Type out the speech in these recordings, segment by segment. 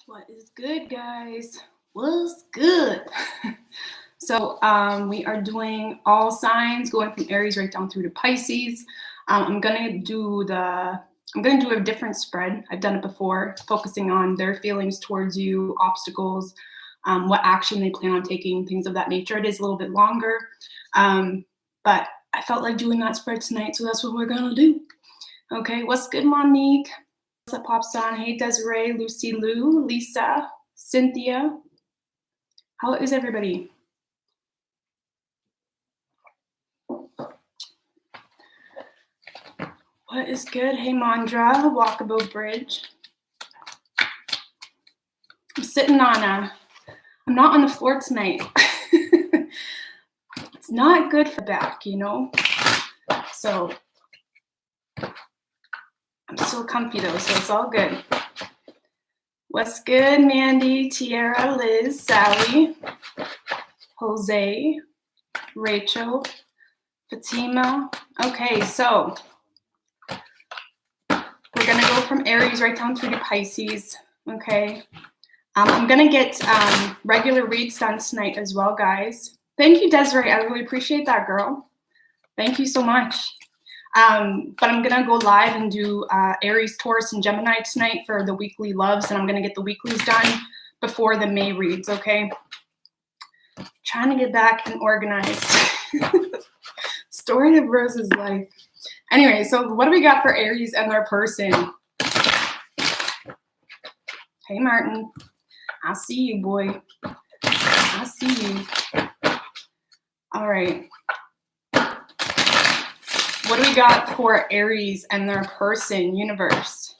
What is good, guys? What's good? So we are doing all signs, going from Aries right down through to Pisces. I'm gonna do a different spread. I've done it before, focusing on their feelings towards you, obstacles, what action they plan on taking, things of that nature. It is a little bit longer, but I felt like doing that spread tonight, so that's what we're gonna do. Okay, what's good, Monique? That pops on. Hey, Desiree, Lucy Lou, Lisa, Cynthia. How is everybody? What is good? Hey, Mandra, Walkable Bridge. I'm sitting on I'm not on the floor tonight. It's not good for back, you know? So I'm still comfy though, so it's all good. What's good, Mandy, Tiara, Liz, Sally, Jose, Rachel, Fatima. Okay, so we're gonna go from Aries right down through to Pisces. Okay, I'm gonna get regular reads done tonight as well, guys. Thank you, Desiree. I really appreciate that, girl. Thank you so much. But I'm gonna go live and do Aries, Taurus, and Gemini tonight for the weekly loves, and I'm gonna get the weeklies done before the May reads, okay? Trying to get back and organized. Story of Rose's life. Anyway, so what do we got for Aries and their person? Hey, Martin. I see you, boy. I see you. All right. What do we got for Aries and their person, universe,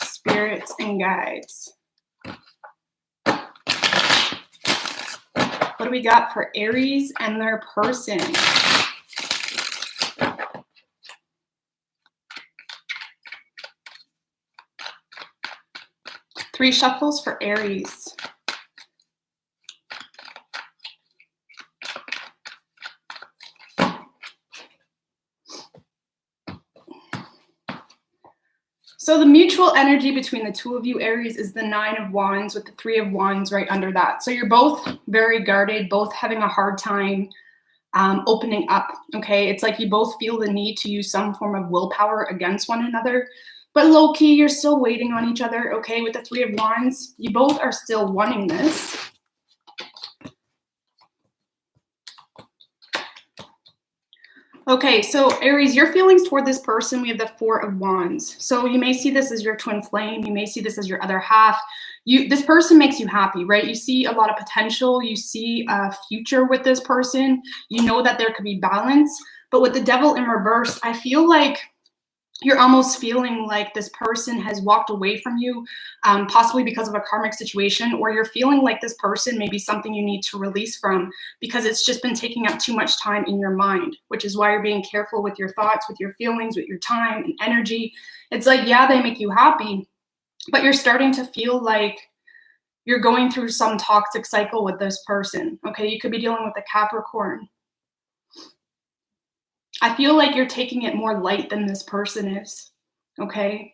spirits, and guides? What do we got for Aries and their person? Three shuffles for Aries. So the mutual energy between the two of you, Aries, is the Nine of Wands with the Three of Wands right under that. So you're both very guarded, both having a hard time opening up, okay? It's like you both feel the need to use some form of willpower against one another, but low-key, you're still waiting on each other, okay? With the Three of Wands, you both are still wanting this. Okay, so Aries, your feelings toward this person, we have the Four of Wands. So you may see this as your twin flame. You may see this as your other half. This person makes you happy, right? You see a lot of potential. You see a future with this person. You know that there could be balance. But with the Devil in reverse, I feel like you're almost feeling like this person has walked away from you, possibly because of a karmic situation, or you're feeling like this person may be something you need to release from because it's just been taking up too much time in your mind, which is why you're being careful with your thoughts, with your feelings, with your time and energy. It's like, yeah, they make you happy, but you're starting to feel like you're going through some toxic cycle with this person. Okay, you could be dealing with a Capricorn. I feel like you're taking it more light than this person is, okay?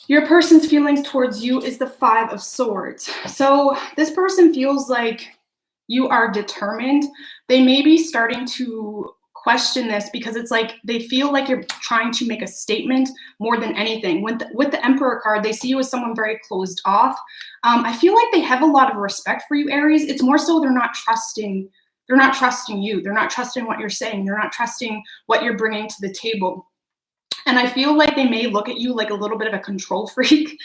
Your person's feelings towards you is the Five of Swords. So this person feels like you are determined. They may be starting to question this because it's like they feel like you're trying to make a statement more than anything. With the Emperor card, they see you as someone very closed off. I feel like they have a lot of respect for you, Aries. It's more so they're not trusting. They're not trusting you. They're not trusting what you're saying. They're not trusting what you're bringing to the table. And I feel like they may look at you like a little bit of a control freak,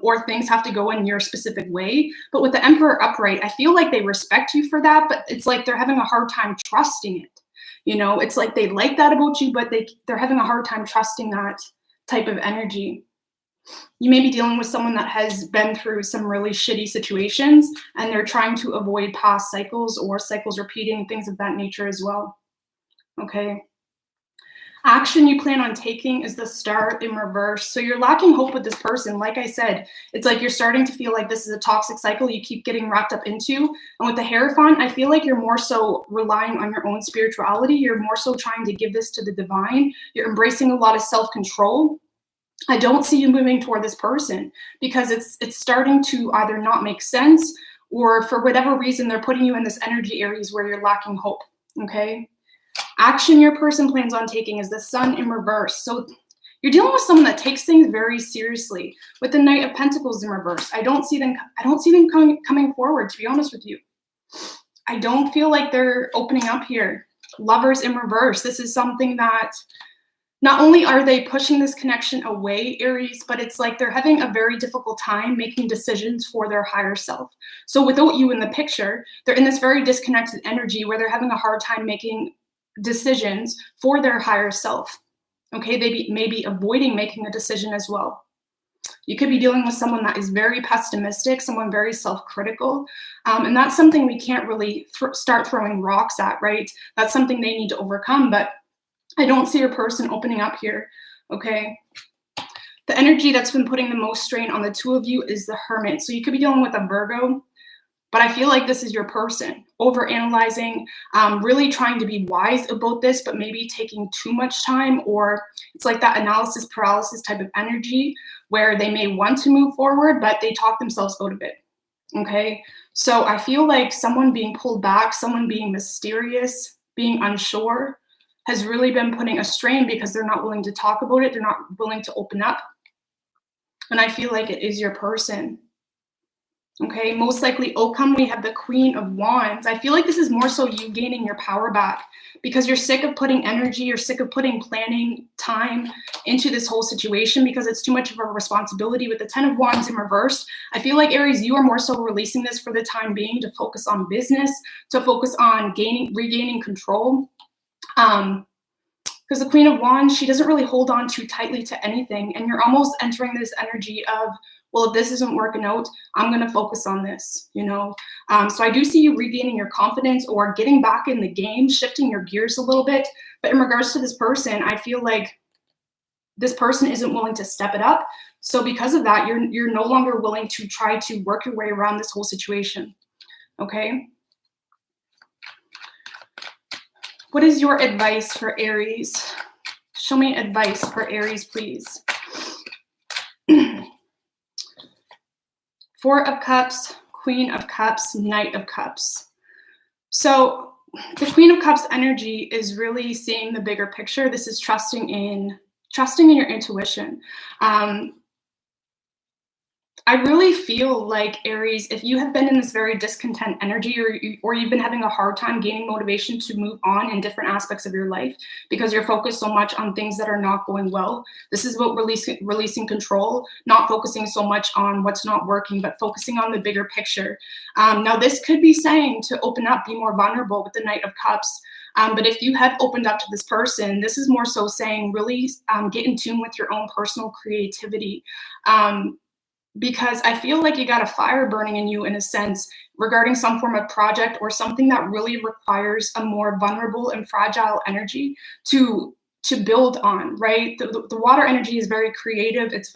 or things have to go in your specific way. But with the Emperor upright, I feel like they respect you for that, but it's like they're having a hard time trusting it. You know, it's like they like that about you, but they're having a hard time trusting that type of energy. You may be dealing with someone that has been through some really shitty situations and they're trying to avoid past cycles or cycles repeating, things of that nature as well. Okay. Action you plan on taking is the Star in reverse. So you're lacking hope with this person. Like I said, it's like you're starting to feel like this is a toxic cycle you keep getting wrapped up into. And with the Hierophant, I feel like you're more so relying on your own spirituality. You're more so trying to give this to the divine. You're embracing a lot of self-control. I don't see you moving toward this person because it's starting to either not make sense, or for whatever reason, they're putting you in this energy, Aries, where you're lacking hope, okay? Action your person plans on taking is the Sun in reverse. So you're dealing with someone that takes things very seriously. With the Knight of Pentacles in reverse, I don't see them coming forward, to be honest with you. I don't feel like they're opening up here. Lovers in reverse. This is something that not only are they pushing this connection away, Aries, but it's like they're having a very difficult time making decisions for their higher self. So without you in the picture, they're in this very disconnected energy where they're having a hard time making decisions for their higher self. Okay, they may be avoiding making a decision as well. You could be dealing with someone that is very pessimistic, someone very self-critical, and that's something we can't really start throwing rocks at, right? That's something they need to overcome, but I don't see your person opening up here, okay? The energy that's been putting the most strain on the two of you is the Hermit. So you could be dealing with a Virgo, but I feel like this is your person overanalyzing, really trying to be wise about this, but maybe taking too much time, or it's like that analysis paralysis type of energy where they may want to move forward, but they talk themselves out of it, okay? So I feel like someone being pulled back, someone being mysterious, being unsure, has really been putting a strain because they're not willing to talk about it. They're not willing to open up. And I feel like it is your person. Okay, most likely outcome, we have the Queen of Wands. I feel like this is more so you gaining your power back because you're sick of putting energy, you're sick of putting planning time into this whole situation because it's too much of a responsibility. With the Ten of Wands in reverse, I feel like, Aries, you are more so releasing this for the time being to focus on business, to focus on regaining control. Because the Queen of Wands, she doesn't really hold on too tightly to anything, and you're almost entering this energy of, well, if this isn't working out, I'm going to focus on this, you know? So I do see you regaining your confidence or getting back in the game, shifting your gears a little bit. But in regards to this person, I feel like this person isn't willing to step it up. So because of that, you're no longer willing to try to work your way around this whole situation, okay? What is your advice for Aries? Show me advice for Aries, please. Four of Cups, Queen of Cups, Knight of Cups. So the Queen of Cups energy is really seeing the bigger picture. This is trusting in your intuition. I really feel like, Aries, if you have been in this very discontent energy, or you've been having a hard time gaining motivation to move on in different aspects of your life because you're focused so much on things that are not going well, this is about releasing control, not focusing so much on what's not working, but focusing on the bigger picture. Now, this could be saying to open up, be more vulnerable with the Knight of Cups. But if you have opened up to this person, this is more so saying really get in tune with your own personal creativity. Because I feel like you got a fire burning in you in a sense regarding some form of project or something that really requires a more vulnerable and fragile energy to build on, right? The water energy is very creative. It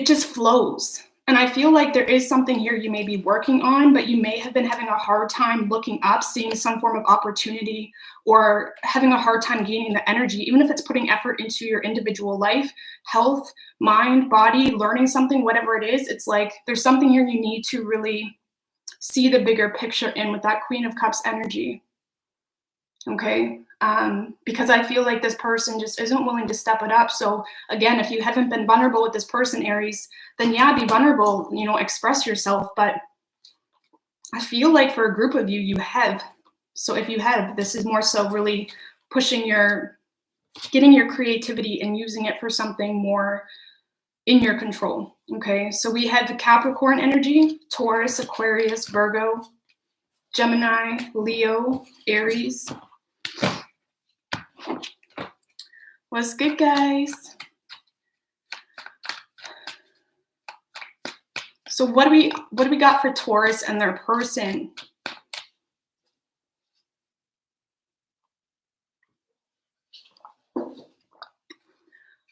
just flows. And I feel like there is something here you may be working on, but you may have been having a hard time looking up, seeing some form of opportunity, or having a hard time gaining the energy, even if it's putting effort into your individual life, health, mind, body, learning something, whatever it is. It's like there's something here you need to really see the bigger picture in with that Queen of Cups energy. Okay? Because I feel like this person just isn't willing to step it up. So again, if you haven't been vulnerable with this person, Aries, then yeah, be vulnerable, you know, express yourself. But I feel like for a group of you, you have. So if you have, this is more so really getting your creativity and using it for something more in your control. Okay, so we have the Capricorn energy, Taurus, Aquarius, Virgo, Gemini, Leo, Aries. What's good, guys? So what do we got for Taurus and their person?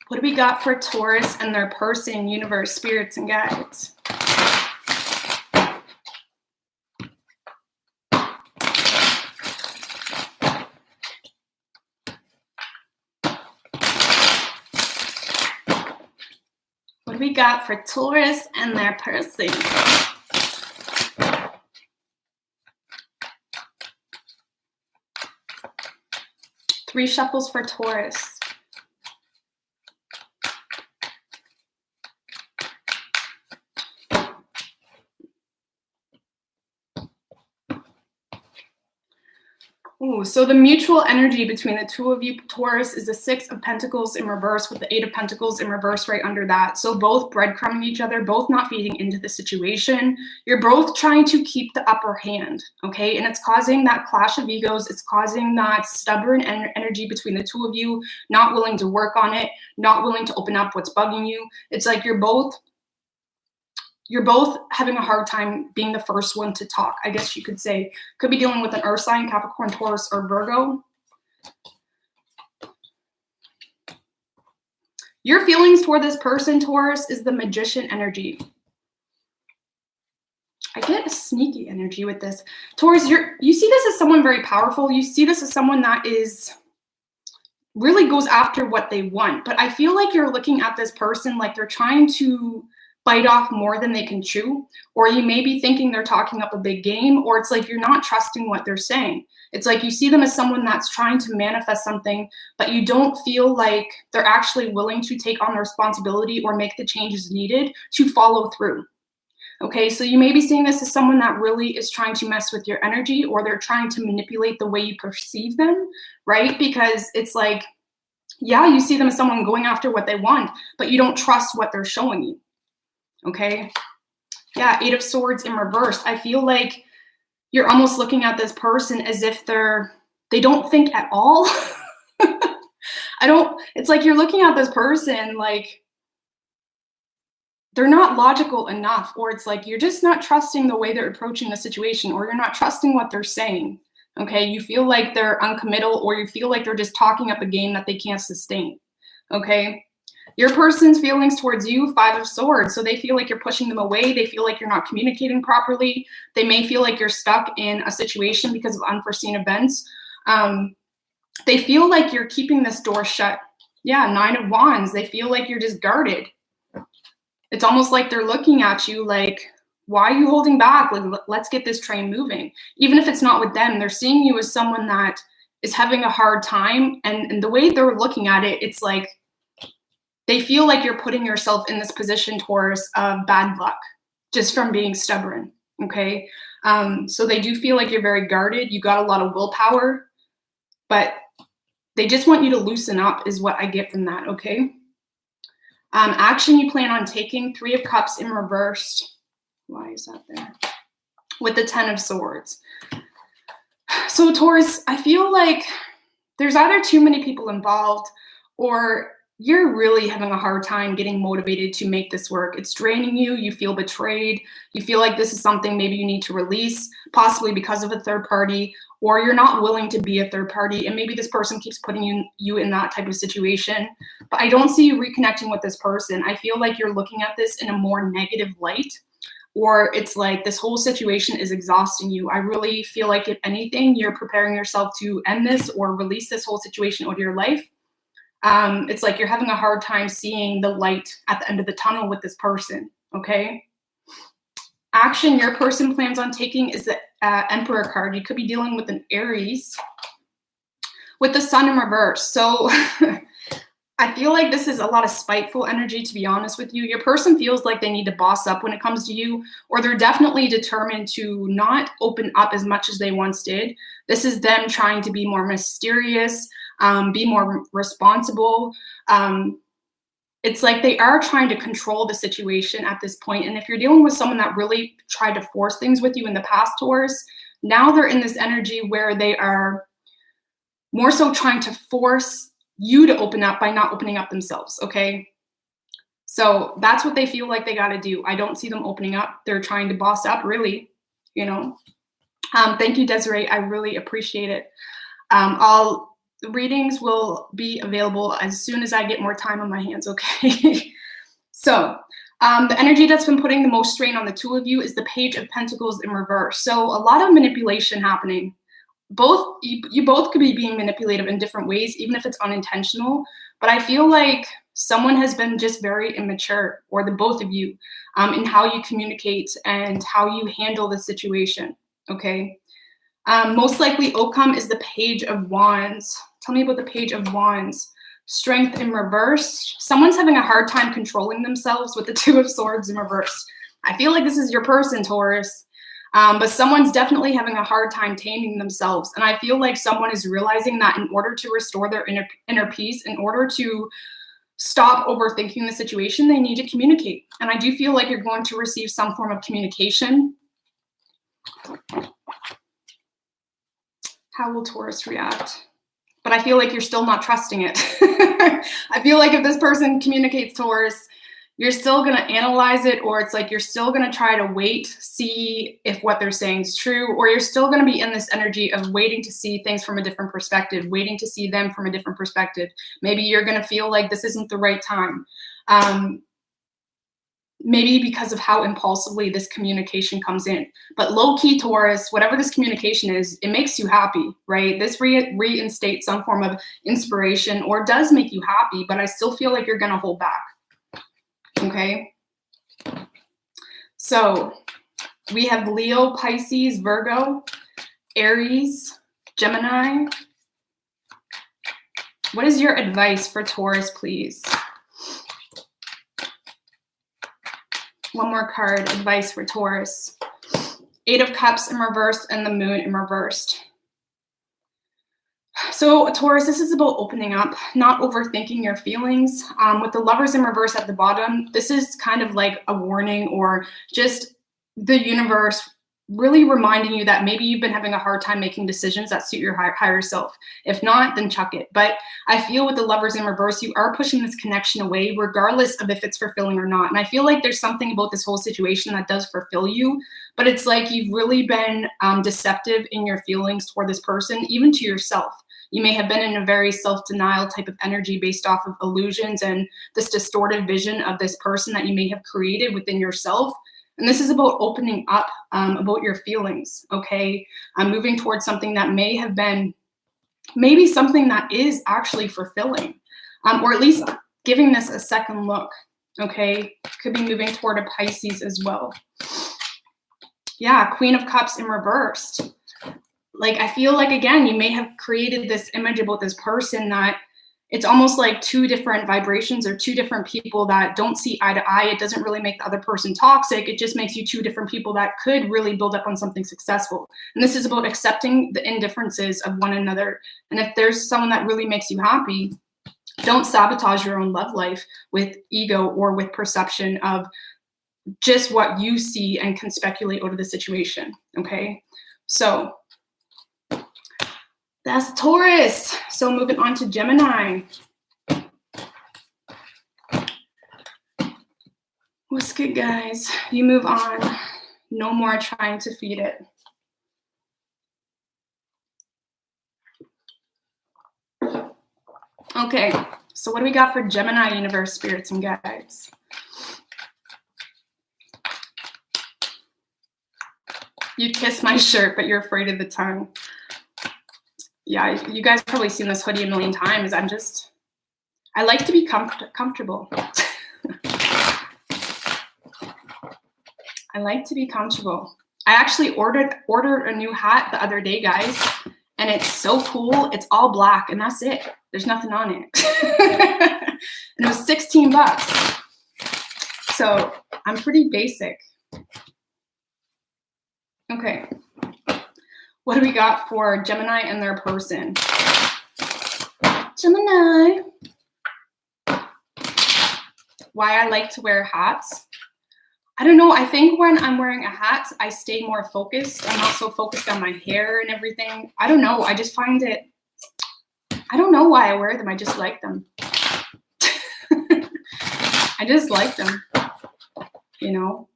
What do we got for Taurus and their person, universe, spirits, and guides? What do we got for Taurus and their person? Three shuffles for Taurus. Ooh, so the mutual energy between the two of you, Taurus, is the Six of Pentacles in reverse with the Eight of Pentacles in reverse right under that. So both breadcrumbing each other, both not feeding into the situation. You're both trying to keep the upper hand, okay? And it's causing that clash of egos. It's causing that stubborn energy between the two of you, not willing to work on it, not willing to open up what's bugging you. It's like you're both having a hard time being the first one to talk, I guess you could say. Could be dealing with an earth sign, Capricorn, Taurus, or Virgo. Your feelings toward this person, Taurus, is the Magician energy. I get a sneaky energy with this. Taurus, you see this as someone very powerful. You see this as someone that really goes after what they want. But I feel like you're looking at this person like they're trying to bite off more than they can chew, or you may be thinking they're talking up a big game, or it's like you're not trusting what they're saying. It's like you see them as someone that's trying to manifest something, but you don't feel like they're actually willing to take on the responsibility or make the changes needed to follow through. Okay, so you may be seeing this as someone that really is trying to mess with your energy, or they're trying to manipulate the way you perceive them, right? Because it's like, yeah, you see them as someone going after what they want, but you don't trust what they're showing you. Okay. Yeah. Eight of Swords in reverse. I feel like you're almost looking at this person as if they don't think at all. It's like you're looking at this person like they're not logical enough, or it's like you're just not trusting the way they're approaching the situation, or you're not trusting what they're saying. Okay. You feel like they're uncommittal, or you feel like they're just talking up a game that they can't sustain. Okay. Your person's feelings towards you, Five of Swords. So they feel like you're pushing them away. They feel like you're not communicating properly. They may feel like you're stuck in a situation because of unforeseen events. They feel like you're keeping this door shut. Yeah, Nine of Wands. They feel like you're just guarded. It's almost like they're looking at you like, why are you holding back? Like, let's get this train moving. Even if it's not with them, they're seeing you as someone that is having a hard time. And the way they're looking at it, it's like, they feel like you're putting yourself in this position, Taurus, of bad luck just from being stubborn, okay? So they do feel like you're very guarded. You got a lot of willpower, but they just want you to loosen up is what I get from that, okay? Action you plan on taking, Three of Cups in reverse. Why is that there? With the Ten of Swords. So Taurus, I feel like there's either too many people involved, or you're really having a hard time getting motivated to make this work. It's draining you. You feel betrayed. You feel like this is something maybe you need to release, possibly because of a third party, or you're not willing to be a third party. And maybe this person keeps putting you in that type of situation. But I don't see you reconnecting with this person. I feel like you're looking at this in a more negative light, or it's like this whole situation is exhausting you. I really feel like if anything, you're preparing yourself to end this or release this whole situation out of your life. It's like you're having a hard time seeing the light at the end of the tunnel with this person, okay? Action your person plans on taking is the Emperor card. You could be dealing with an Aries with the Sun in reverse. So I feel like this is a lot of spiteful energy, to be honest with you. Your person feels like they need to boss up when it comes to you, or they're definitely determined to not open up as much as they once did. This is them trying to be more mysterious, be more responsible. It's like they are trying to control the situation at this point. And if you're dealing with someone that really tried to force things with you in the past, Taurus, now they're in this energy where they are more so trying to force you to open up by not opening up themselves, okay? So that's what they feel like they got to do. I don't see them opening up. They're trying to boss up, really, you know? Thank you, Desiree. I really appreciate it. All readings will be available as soon as I get more time on my hands, okay? So the energy that's been putting the most strain on the two of you is the Page of Pentacles in reverse. So a lot of manipulation happening. You both could be being manipulative in different ways, even if it's unintentional. But I feel like someone has been just very immature, or the both of you, in how you communicate and how you handle the situation, okay? Most likely outcome is the Page of Wands. Tell me about the Page of Wands. Strength in reverse. Someone's having a hard time controlling themselves with the Two of Swords in reverse. I feel like this is your person, Taurus. But someone's definitely having a hard time taming themselves. And I feel like someone is realizing that in order to restore their inner peace, in order to stop overthinking the situation, they need to communicate. And I do feel like you're going to receive some form of communication. How will Taurus react? But I feel like you're still not trusting it. I feel like if this person communicates, Taurus, you're still going to analyze it, or it's like you're still going to try to wait, see if what they're saying is true, or you're still going to be in this energy of waiting to see things from a different perspective, waiting to see them from a different perspective. Maybe you're going to feel like this isn't the right time. Maybe because of how impulsively this communication comes in. But low-key, Taurus, whatever this communication is, it makes you happy, right? This reinstates some form of inspiration, or does make you happy, but I still feel like you're going to hold back. Okay, so we have Leo, Pisces, Virgo, Aries, Gemini. What is your advice for Taurus, please? One more card, advice for Taurus. Eight of Cups in reverse and the Moon in reversed. So Taurus, this is about opening up, not overthinking your feelings. With the Lovers in reverse at the bottom, this is kind of like a warning, or just the universe really reminding you that maybe you've been having a hard time making decisions that suit your higher self. If not, then chuck it. But I feel with the Lovers in reverse, you are pushing this connection away, regardless of if it's fulfilling or not. And I feel like there's something about this whole situation that does fulfill you, but it's like you've really been deceptive in your feelings toward this person, even to yourself. You may have been in a very self-denial type of energy based off of illusions and this distorted vision of this person that you may have created within yourself. And this is about opening up about your feelings, okay? Moving towards something that may have been maybe something that is actually fulfilling, or at least giving this a second look, okay? Could be moving toward a Pisces as well. Yeah, Queen of Cups in reversed. Like, I feel like, again, you may have created this image about this person that it's almost like two different vibrations or two different people that don't see eye to eye. It doesn't really make the other person toxic. It just makes you two different people that could really build up on something successful. And this is about accepting the indifferences of one another. And if there's someone that really makes you happy, don't sabotage your own love life with ego or with perception of just what you see and can speculate out of the situation, okay? So that's Taurus. So moving on to Gemini. What's good, guys? You move on. No more trying to feed it. Okay, so what do we got for Gemini universe, spirits, and guides? You'd kiss my shirt, but you're afraid of the tongue. Yeah, you guys have probably seen this hoodie a million times. I like to be comfortable. I like to be comfortable. I actually ordered a new hat the other day, guys, and it's so cool. It's all black, and that's it. There's nothing on it. And it was 16 bucks. So I'm pretty basic. Okay. What do we got for Gemini and their person? Gemini. Why I like to wear hats? I don't know. I think when I'm wearing a hat, I stay more focused. I'm not so focused on my hair and everything. I don't know. I just find it, I don't know why I wear them. I just like them. I just like them, you know.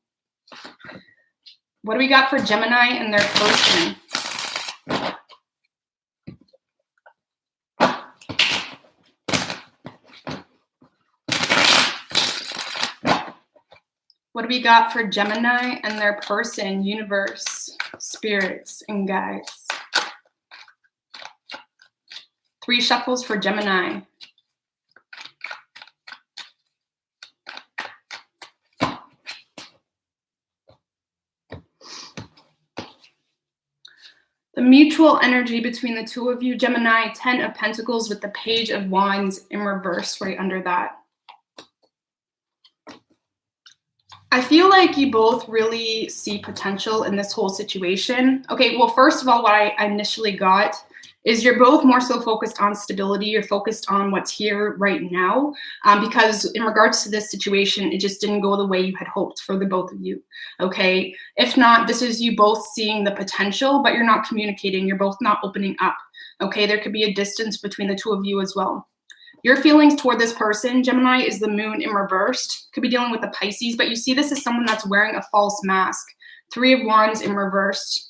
What do we got for Gemini and their person? What do we got for Gemini and their person, universe, spirits, and guides? 3 shuffles for Gemini. The mutual energy between the two of you, Gemini, 10 of Pentacles with the Page of Wands in reverse right under that. I feel like you both really see potential in this whole situation. Okay, well, first of all, what I initially got is you're both more so focused on stability. You're focused on what's here right now, because in regards to this situation, it just didn't go the way you had hoped for the both of you, okay? If not, this is you both seeing the potential, but you're not communicating. You're both not opening up, okay? There could be a distance between the two of you as well. Your feelings toward this person, Gemini, is the moon in reversed. Could be dealing with the Pisces, but you see this as someone that's wearing a false mask. 3 of Wands in reversed.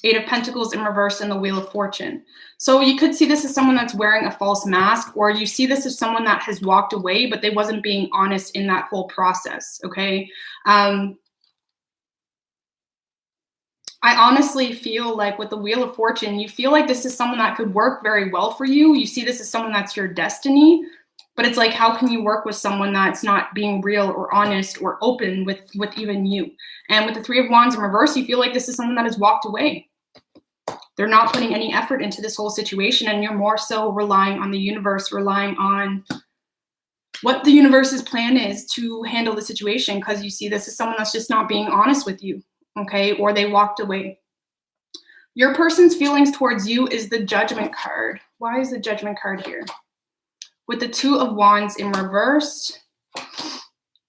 8 of Pentacles in reverse, and the Wheel of Fortune. So you could see this as someone that's wearing a false mask, or you see this as someone that has walked away, but they wasn't being honest in that whole process, okay? I honestly feel like with the Wheel of Fortune, you feel like this is someone that could work very well for you. You see this as someone that's your destiny, but it's like, how can you work with someone that's not being real or honest or open with even you? And with the 3 of Wands in reverse, you feel like this is someone that has walked away. They're not putting any effort into this whole situation, and you're more so relying on the universe, relying on what the universe's plan is to handle the situation, because you see this as someone that's just not being honest with you, okay? Or they walked away. Your person's feelings towards you is the Judgment card. Why is the Judgment card here? With the 2 of Wands in reverse,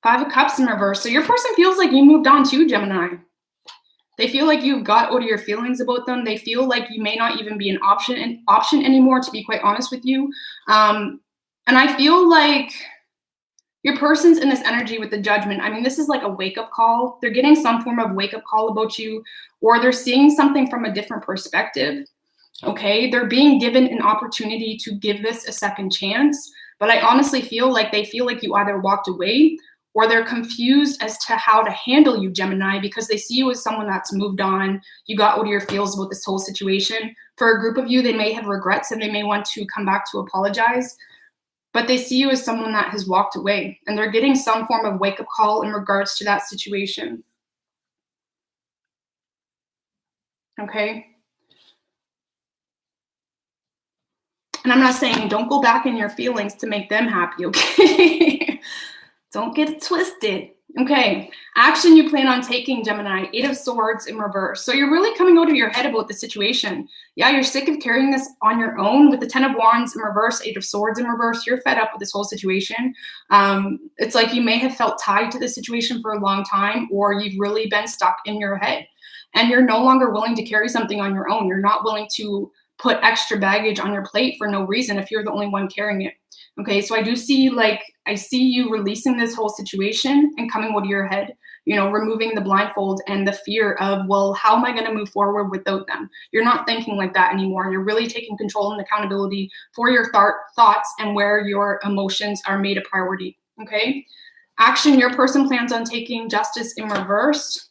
5 of Cups in reverse. So your person feels like you moved on too, Gemini. They feel like you've got out of your feelings about them. They feel like you may not even be an option anymore, to be quite honest with you. And I feel like your person's in this energy with the Judgment. I mean, this is like a wake-up call. They're getting some form of wake-up call about you, or they're seeing something from a different perspective, okay? They're being given an opportunity to give this a second chance, but I honestly feel like they feel like you either walked away or they're confused as to how to handle you, Gemini, because they see you as someone that's moved on. You got out of your feels about this whole situation. For a group of you, they may have regrets and they may want to come back to apologize, but they see you as someone that has walked away, and they're getting some form of wake-up call in regards to that situation. Okay? And I'm not saying don't go back in your feelings to make them happy, okay? Don't get it twisted. Okay, action you plan on taking, Gemini, 8 of Swords in reverse. So you're really coming out of your head about the situation. Yeah, you're sick of carrying this on your own. With the 10 of Wands in reverse, 8 of Swords in reverse, you're fed up with this whole situation. It's like you may have felt tied to this situation for a long time, or you've really been stuck in your head. And you're no longer willing to carry something on your own. You're not willing to put extra baggage on your plate for no reason if you're the only one carrying it. Okay, so I see you releasing this whole situation and coming out of your head, you know, removing the blindfold and the fear of, well, how am I going to move forward without them? You're not thinking like that anymore. You're really taking control and accountability for your thoughts and where your emotions are made a priority. Okay, action your person plans on taking, Justice in reverse.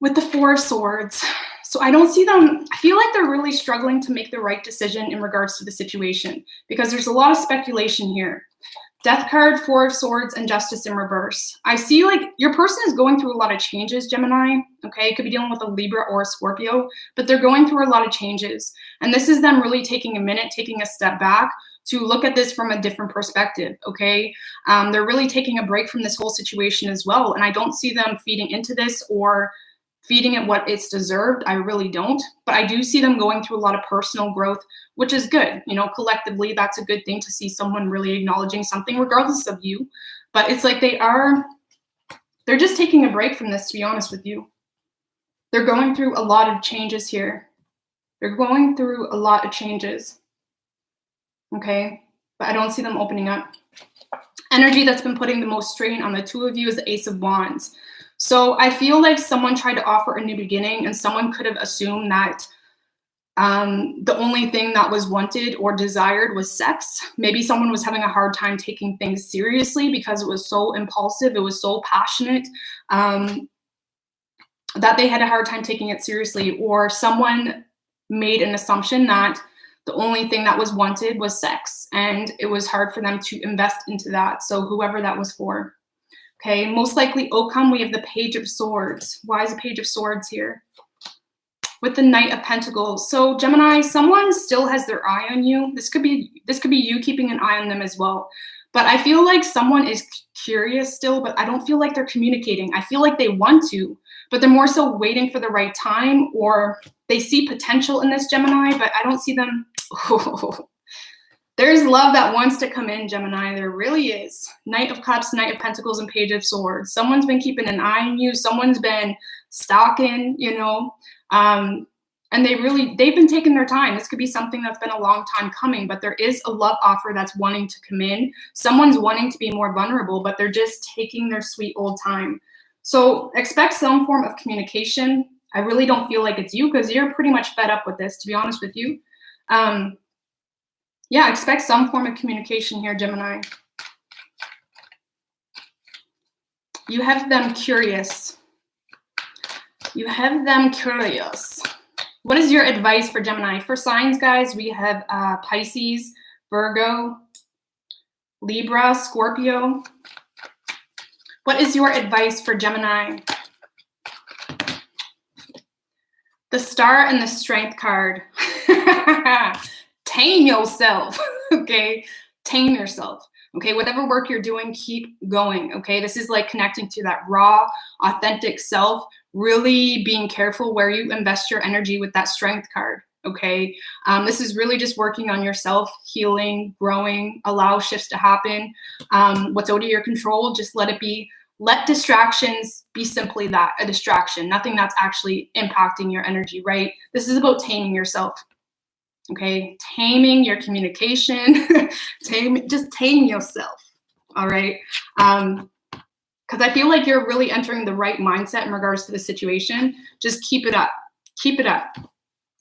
With the 4 of Swords. So I don't see them, I feel like they're really struggling to make the right decision in regards to the situation, because there's a lot of speculation here. Death card, 4 of Swords, and Justice in reverse. I see like your person is going through a lot of changes, Gemini, okay? It could be dealing with a Libra or a Scorpio, but they're going through a lot of changes. And this is them really taking a minute, taking a step back to look at this from a different perspective, okay? They're really taking a break from this whole situation as well. And I don't see them feeding into this or feeding it what it's deserved. I really don't. But I do see them going through a lot of personal growth, which is good. You know, collectively, that's a good thing to see someone really acknowledging something regardless of you. But it's like they're just taking a break from this, to be honest with you. They're going through a lot of changes here. They're going through a lot of changes. Okay? But I don't see them opening up. Energy that's been putting the most strain on the two of you is the Ace of Wands. So I feel like someone tried to offer a new beginning, and someone could have assumed that the only thing that was wanted or desired was sex. Maybe someone was having a hard time taking things seriously because it was so impulsive, it was so passionate, that they had a hard time taking it seriously. Or someone made an assumption that the only thing that was wanted was sex, and it was hard for them to invest into that. So whoever that was for. Okay, most likely outcome, we have the Page of Swords. Why is the Page of Swords here? With the Knight of Pentacles. So Gemini, someone still has their eye on you. This could be you keeping an eye on them as well. But I feel like someone is curious still, but I don't feel like they're communicating. I feel like they want to, but they're more so waiting for the right time, or they see potential in this, Gemini, but I don't see them. There's love that wants to come in, Gemini. There really is. Knight of Cups, Knight of Pentacles, and Page of Swords. Someone's been keeping an eye on you. Someone's been stalking, you know. And they've been taking their time. This could be something that's been a long time coming, but there is a love offer that's wanting to come in. Someone's wanting to be more vulnerable, but they're just taking their sweet old time. So expect some form of communication. I really don't feel like it's you, because you're pretty much fed up with this, to be honest with you. Yeah, expect some form of communication here, Gemini. You have them curious. You have them curious. What is your advice for Gemini? For signs, guys, we have Pisces, Virgo, Libra, Scorpio. What is your advice for Gemini? The Star and the Strength card. Tame yourself, okay? Tame yourself, okay? Whatever work you're doing, keep going, okay? This is like connecting to that raw, authentic self, really being careful where you invest your energy with that Strength card, okay? This is really just working on yourself, healing, growing, allow shifts to happen. What's out of your control, just let it be. Let distractions be simply that, a distraction, nothing that's actually impacting your energy, right? This is about taming yourself. Okay, taming your communication, just tame yourself, all right? Because I feel like you're really entering the right mindset in regards to the situation. Just keep it up,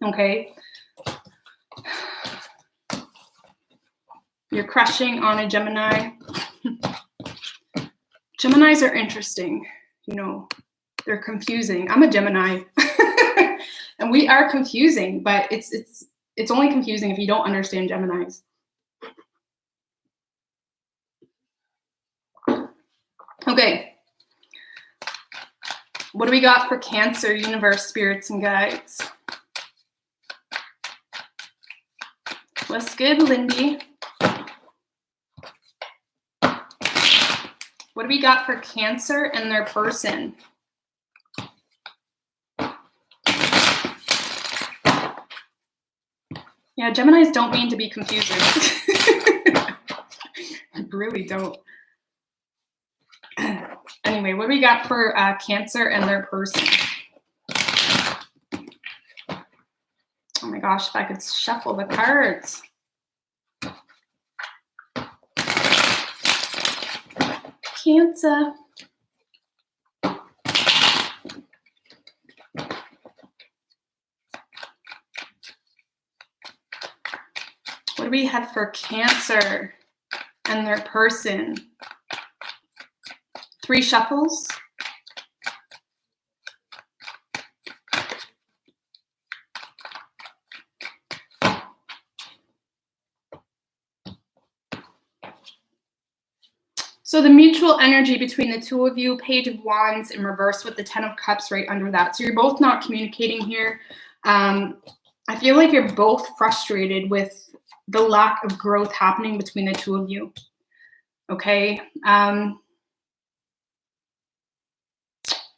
okay? You're crushing on a Gemini. Geminis are interesting, you know, they're confusing. I'm a Gemini, and we are confusing, but it's only confusing if you don't understand Geminis. Okay. What do we got for Cancer, universe, spirits, and guides? What's good, Lindy? What do we got for Cancer and their person? Yeah, Geminis don't mean to be confusing. I really don't. Anyway, what do we got for Cancer and their person? Oh my gosh, if I could shuffle the cards. Cancer. What do we have for Cancer and their person? 3 shuffles. So the mutual energy between the two of you, Page of Wands in reverse with the 10 of Cups right under that. So you're both not communicating here. I feel like you're both frustrated with the lack of growth happening between the two of you. Okay.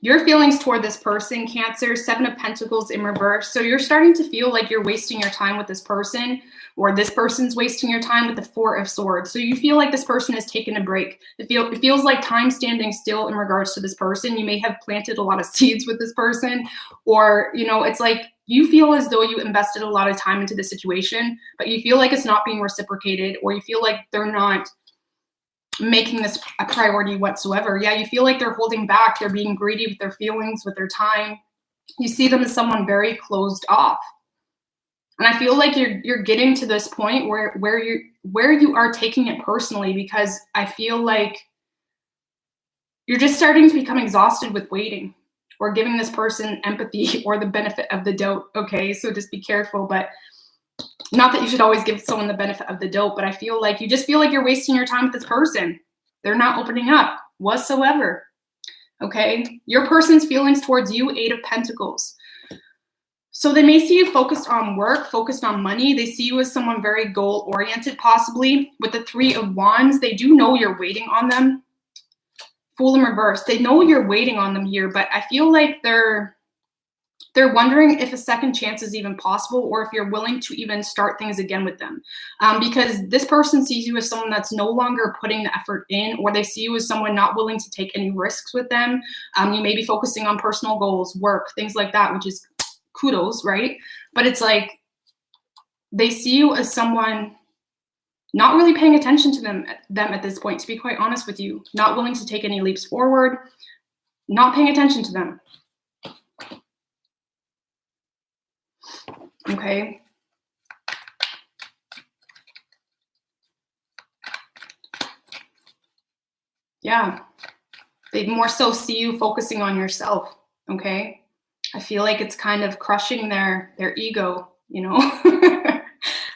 Your feelings toward this person, Cancer, 7 of Pentacles in reverse. So you're starting to feel like you're wasting your time with this person, or this person's wasting your time with the 4 of Swords. So you feel like this person has taken a break. It feels like time standing still in regards to this person. You may have planted a lot of seeds with this person, or, you know, it's like you feel as though you invested a lot of time into the situation, but you feel like it's not being reciprocated, or you feel like they're not making this a priority whatsoever. Yeah, you feel like they're holding back. They're being greedy with their feelings, with their time. You see them as someone very closed off. And I feel like you're getting to this point where you are taking it personally, because I feel like you're just starting to become exhausted with waiting, or giving this person empathy or the benefit of the doubt. Okay, so just be careful. But not that you should always give someone the benefit of the doubt, but I feel like you just feel like you're wasting your time with this person. They're not opening up. whatsoever. Okay, your person's feelings towards you, 8 of Pentacles. So they may see you focused on work, focused on money. They see you as someone very goal-oriented, possibly. With the 3 of Wands, they do know you're waiting on them. Fool in reverse. They know you're waiting on them here, but I feel like they're wondering if a second chance is even possible, or if you're willing to even start things again with them. Because this person sees you as someone that's no longer putting the effort in, or they see you as someone not willing to take any risks with them. You may be focusing on personal goals, work, things like that, which is kudos, right? But it's like they see you as someone not really paying attention to them at this point, to be quite honest with you. Not willing to take any leaps forward, not paying attention to them. Okay. Yeah. They more so see you focusing on yourself. Okay. I feel like it's kind of crushing their ego, you know.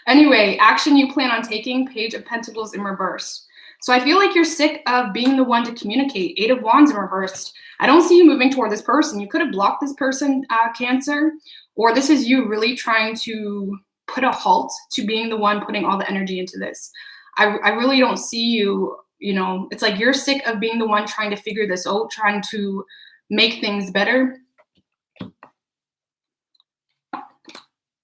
Anyway, action you plan on taking, Page of Pentacles in reverse. So I feel like you're sick of being the one to communicate. 8 of Wands in reverse. I don't see you moving toward this person. You could have blocked this person, Cancer, or this is you really trying to put a halt to being the one putting all the energy into this. I really don't see you, you know, it's like you're sick of being the one trying to figure this out, trying to make things better.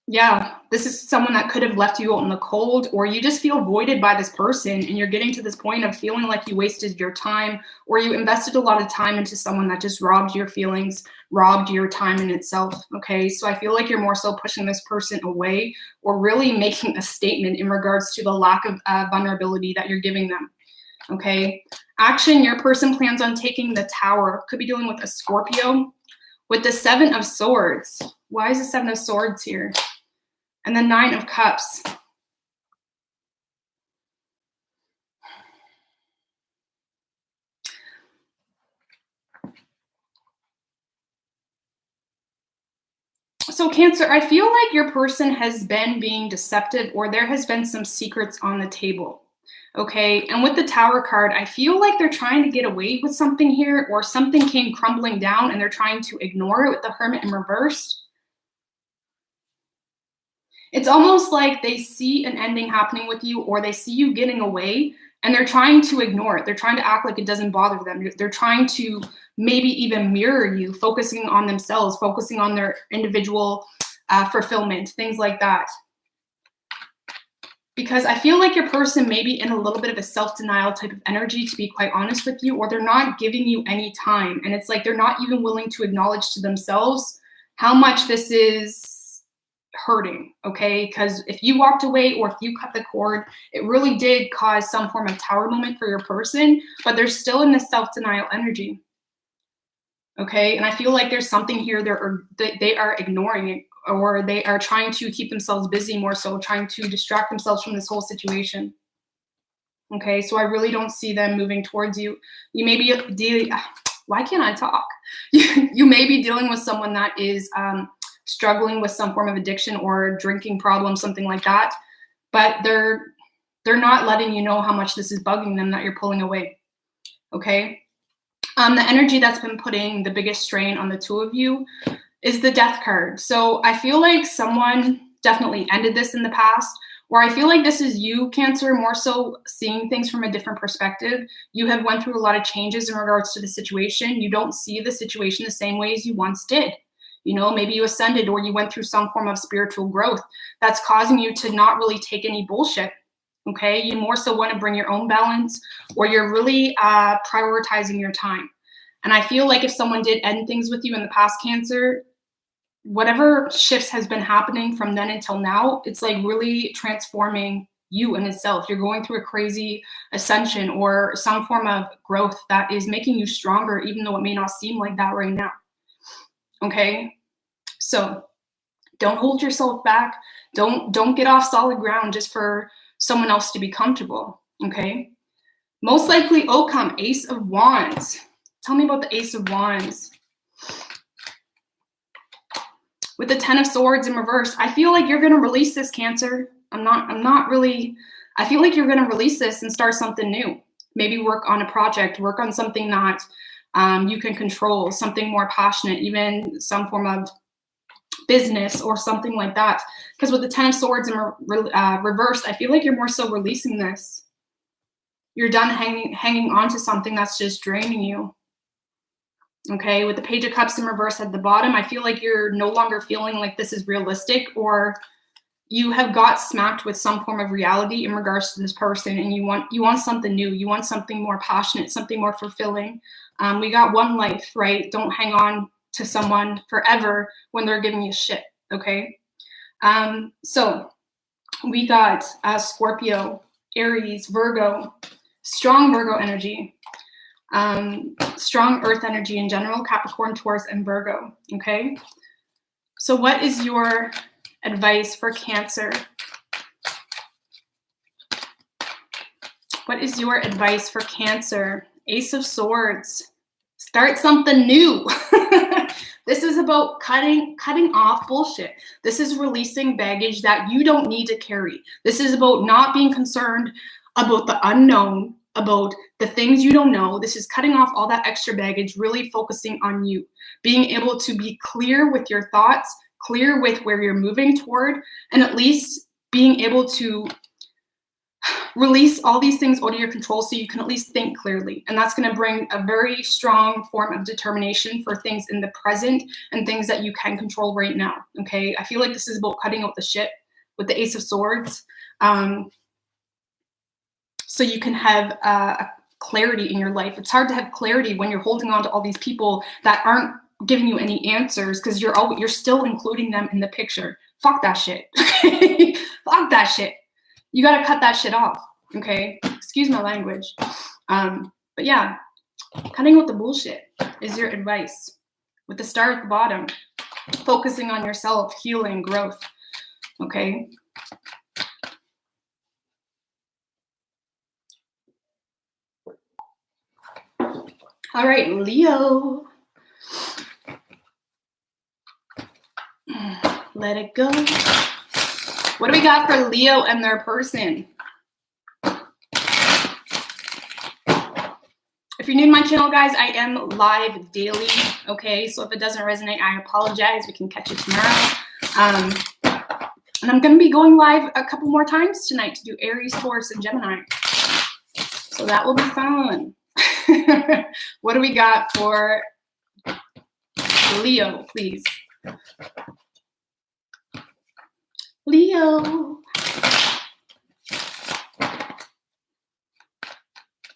Yeah, this is someone that could have left you out in the cold, or you just feel voided by this person and you're getting to this point of feeling like you wasted your time, or you invested a lot of time into someone that just robbed your feelings, robbed your time in itself. Okay, so I feel like you're more so pushing this person away, or really making a statement in regards to the lack of vulnerability that you're giving them. Okay, action your person plans on taking, the Tower. Could be dealing with a Scorpio. With the 7 of Swords. Why is the 7 of Swords here? And the 9 of Cups. So Cancer, I feel like your person has been being deceptive, or there has been some secrets on the table. Okay, and with the Tower card, I feel like they're trying to get away with something here, or something came crumbling down and they're trying to ignore it with the Hermit in reverse. It's almost like they see an ending happening with you, or they see you getting away and they're trying to ignore it. They're trying to act like it doesn't bother them. They're trying to maybe even mirror you, focusing on themselves, focusing on their individual fulfillment, things like that. Because I feel like your person may be in a little bit of a self-denial type of energy, to be quite honest with you, or they're not giving you any time. And it's like they're not even willing to acknowledge to themselves how much this is hurting, okay? Because if you walked away or if you cut the cord, it really did cause some form of Tower moment for your person, but they're still in this self-denial energy, okay? And I feel like there's something here they are ignoring it, or they are trying to keep themselves busy, more so trying to distract themselves from this whole situation. Okay, so I really don't see them moving towards you. You may be dealing, why can't I talk? You may be dealing with someone that is struggling with some form of addiction or drinking problem, something like that, but they're not letting you know how much this is bugging them that you're pulling away. Okay, the energy that's been putting the biggest strain on the two of you is the Death card. So I feel like someone definitely ended this in the past, or I feel like this is you, Cancer, more so seeing things from a different perspective. You have went through a lot of changes in regards to the situation. You don't see the situation the same way as you once did. You know, maybe you ascended, or you went through some form of spiritual growth that's causing you to not really take any bullshit. Okay, you more so want to bring your own balance, or you're really prioritizing your time. And I feel like if someone did end things with you in the past, Cancer, whatever shifts has been happening from then until now, it's like really transforming you in itself. You're going through a crazy ascension or some form of growth that is making you stronger, even though it may not seem like that right now. Okay, so don't hold yourself back. Don't get off solid ground just for someone else to be comfortable. Okay, most likely outcome, Ace of Wands. Tell me about the Ace of Wands. With the 10 of Swords in reverse, I feel like you're going to release this, Cancer. I feel like you're going to release this and start something new. Maybe work on a project, work on something that you can control, something more passionate, even some form of business or something like that. Because with the 10 of Swords in reverse, I feel like you're more so releasing this. You're done hanging on to something that's just draining you. Okay, with the Page of Cups in reverse at the bottom, I feel like you're no longer feeling like this is realistic, or you have got smacked with some form of reality in regards to this person, and you want something new. You want something more passionate, something more fulfilling. We got one life, right? Don't hang on to someone forever when they're giving you shit, okay? So we got Scorpio, Aries, Virgo, strong Virgo energy, strong earth energy in general, Capricorn, Taurus, and Virgo, okay? So what is your advice for Cancer? What is your advice for Cancer? Ace of Swords. Start something new. This is about cutting off bullshit. This is releasing baggage that you don't need to carry. This is about not being concerned about the unknown, about the things you don't know. This is cutting off all that extra baggage, really focusing on you. Being able to be clear with your thoughts, clear with where you're moving toward, and at least being able to release all these things out of your control so you can at least think clearly. And that's going to bring a very strong form of determination for things in the present and things that you can control right now. Okay, I feel like this is about cutting out the shit with the Ace of Swords, so you can have a clarity in your life. It's hard to have clarity when you're holding on to all these people that aren't giving you any answers, because you're still including them in the picture. Fuck that shit. Fuck that shit. You got to cut that shit off, okay? Excuse my language. But yeah, cutting out the bullshit is your advice. With the star at the bottom, focusing on yourself, healing, growth, okay? All right, Leo. Let it go. What do we got for Leo and their person? If you're new to my channel, guys, I am live daily, okay? So if it doesn't resonate, I apologize. We can catch it tomorrow. And I'm going to be going live a couple more times tonight to do Aries, Taurus, and Gemini. So that will be fun. What do we got for Leo, please? Leo.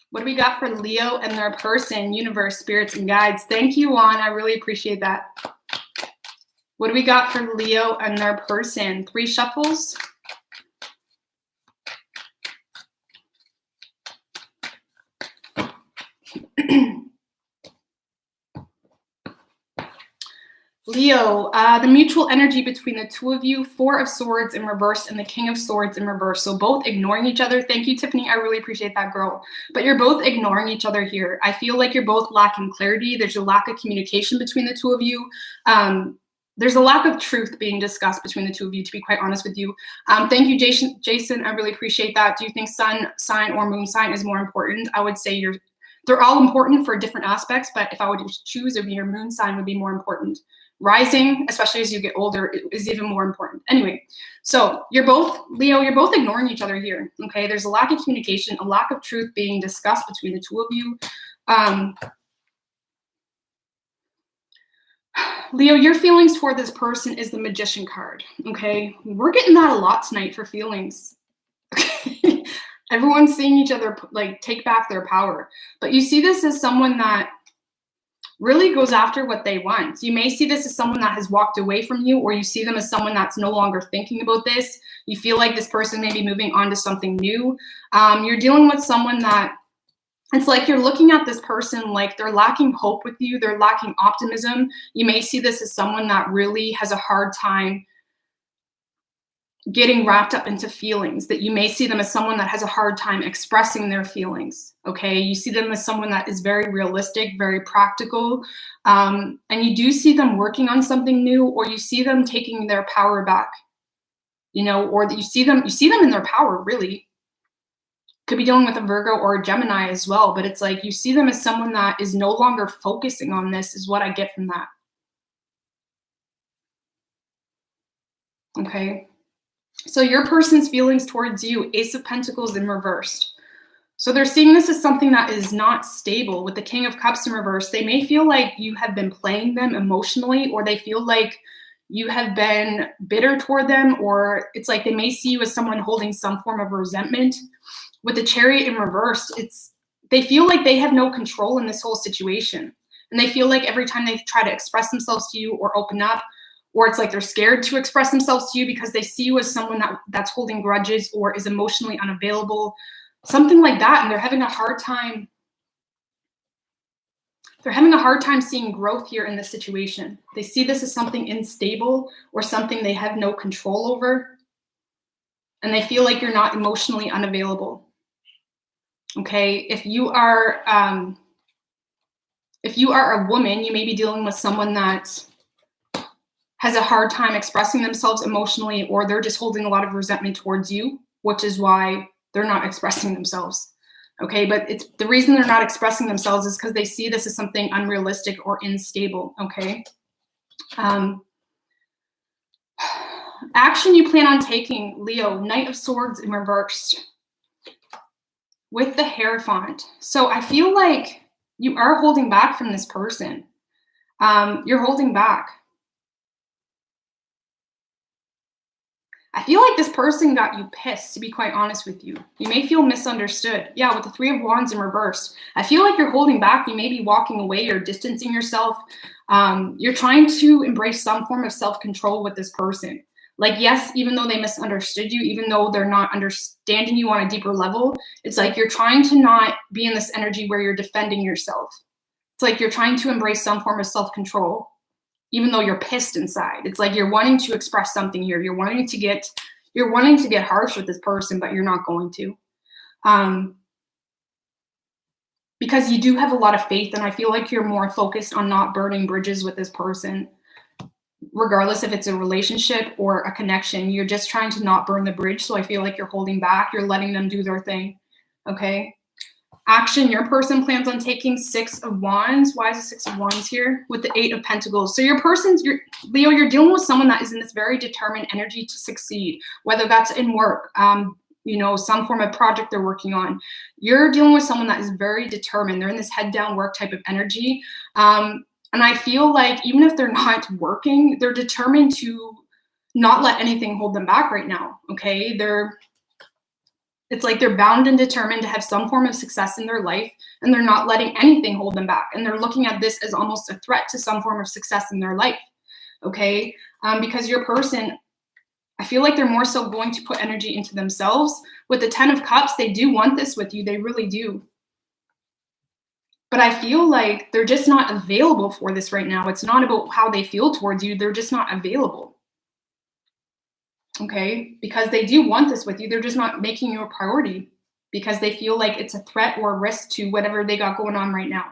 What do we got for Leo and their person, universe, spirits, and guides? Thank you, Juan. I really appreciate that. What do we got for Leo and their person? 3 shuffles. Leo, the mutual energy between the two of you, 4 of Swords in reverse and the King of Swords in reverse. So both ignoring each other. Thank you, Tiffany. I really appreciate that, girl. But you're both ignoring each other here. I feel like you're both lacking clarity. There's a lack of communication between the two of you. There's a lack of truth being discussed between the two of you, to be quite honest with you. Thank you, Jason. I really appreciate that. Do you think sun sign or moon sign is more important? I would say they're all important for different aspects, but if I would choose, it would be your moon sign would be more important. Rising, especially as you get older, is even more important. Anyway, so you're both, Leo, you're both ignoring each other here, okay? There's a lack of communication, a lack of truth being discussed between the two of you. Leo, your feelings toward this person is the Magician card, okay? We're getting that a lot tonight for feelings. Everyone's seeing each other like take back their power. But you see this as someone that really goes after what they want. You may see this as someone that has walked away from you, or you see them as someone that's no longer thinking about this. You feel like this person may be moving on to something new. You're dealing with someone that it's like you're looking at this person like they're lacking hope with you. They're lacking optimism. You may see this as someone that really has a hard time getting wrapped up into feelings, that you may see them as someone that has a hard time expressing their feelings, okay? You see them as someone that is very realistic, very practical, and you do see them working on something new, or you see them taking their power back, you know, or that you see them in their power, really. Could be dealing with a Virgo or a Gemini as well, but it's like you see them as someone that is no longer focusing on this, is what I get from that. Okay. So your person's feelings towards you, Ace of Pentacles in reversed. So they're seeing this as something that is not stable. With the King of Cups in reverse, they may feel like you have been playing them emotionally, or they feel like you have been bitter toward them, or it's like they may see you as someone holding some form of resentment. With the Chariot in reverse, they feel like they have no control in this whole situation. And they feel like every time they try to express themselves to you or open up, or it's like they're scared to express themselves to you because they see you as someone that's holding grudges or is emotionally unavailable, something like that. And they're having a hard time. They're having a hard time seeing growth here in this situation. They see this as something unstable or something they have no control over. And they feel like you're not emotionally unavailable. Okay, if you are a woman, you may be dealing with someone that has a hard time expressing themselves emotionally, or they're just holding a lot of resentment towards you, which is why they're not expressing themselves. Okay, but it's the reason they're not expressing themselves is because they see this as something unrealistic or unstable. Okay. Action you plan on taking, Leo, Knight of Swords in reversed with the Hierophant. So I feel like you are holding back from this person. You're holding back. I feel like this person got you pissed, to be quite honest with you. You may feel misunderstood. Yeah, with the Three of Wands in reverse. I feel like you're holding back. You may be walking away or distancing yourself. You're trying to embrace some form of self-control with this person. Like, yes, even though they misunderstood you, even though they're not understanding you on a deeper level, it's like you're trying to not be in this energy where you're defending yourself. It's like you're trying to embrace some form of self-control, even though you're pissed inside. It's like you're wanting to express something here. You're wanting to get harsh with this person, but you're not going to. Because you do have a lot of faith, and I feel like you're more focused on not burning bridges with this person. Regardless if it's a relationship or a connection, you're just trying to not burn the bridge. So I feel like you're holding back. You're letting them do their thing. Okay. Action your person plans on taking, Six of Wands. Why is the Six of Wands here? With the Eight of Pentacles. So Leo, you're dealing with someone that is in this very determined energy to succeed, whether that's in work, some form of project they're working on. You're dealing with someone that is very determined. They're in this head down work type of energy. And I feel like even if they're not working, they're determined to not let anything hold them back right now. Okay. It's like they're bound and determined to have some form of success in their life, and they're not letting anything hold them back. And they're looking at this as almost a threat to some form of success in their life. Okay. Because your person, I feel like they're more so going to put energy into themselves. With the Ten of Cups, they do want this with you. They really do. But I feel like they're just not available for this right now. It's not about how they feel towards you. They're just not available. Okay? Because they do want this with you. They're just not making you a priority because they feel like it's a threat or a risk to whatever they got going on right now.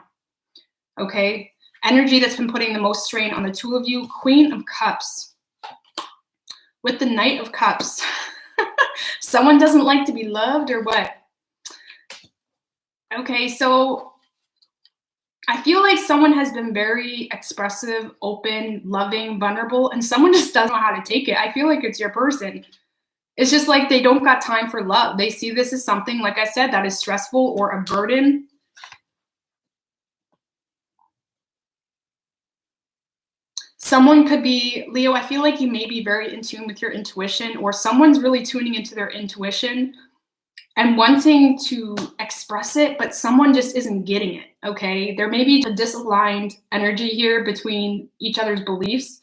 Okay? Energy that's been putting the most strain on the two of you, Queen of Cups. With the Knight of Cups. Someone doesn't like to be loved or what? Okay, so I feel like someone has been very expressive, open, loving, vulnerable, and someone just doesn't know how to take it. I feel like it's your person. It's just like they don't got time for love. They see this as something, like I said, that is stressful or a burden. Someone could be, Leo, I feel like you may be very in tune with your intuition, or someone's really tuning into their intuition and wanting to express it, but someone just isn't getting it, okay? There may be a disaligned energy here between each other's beliefs,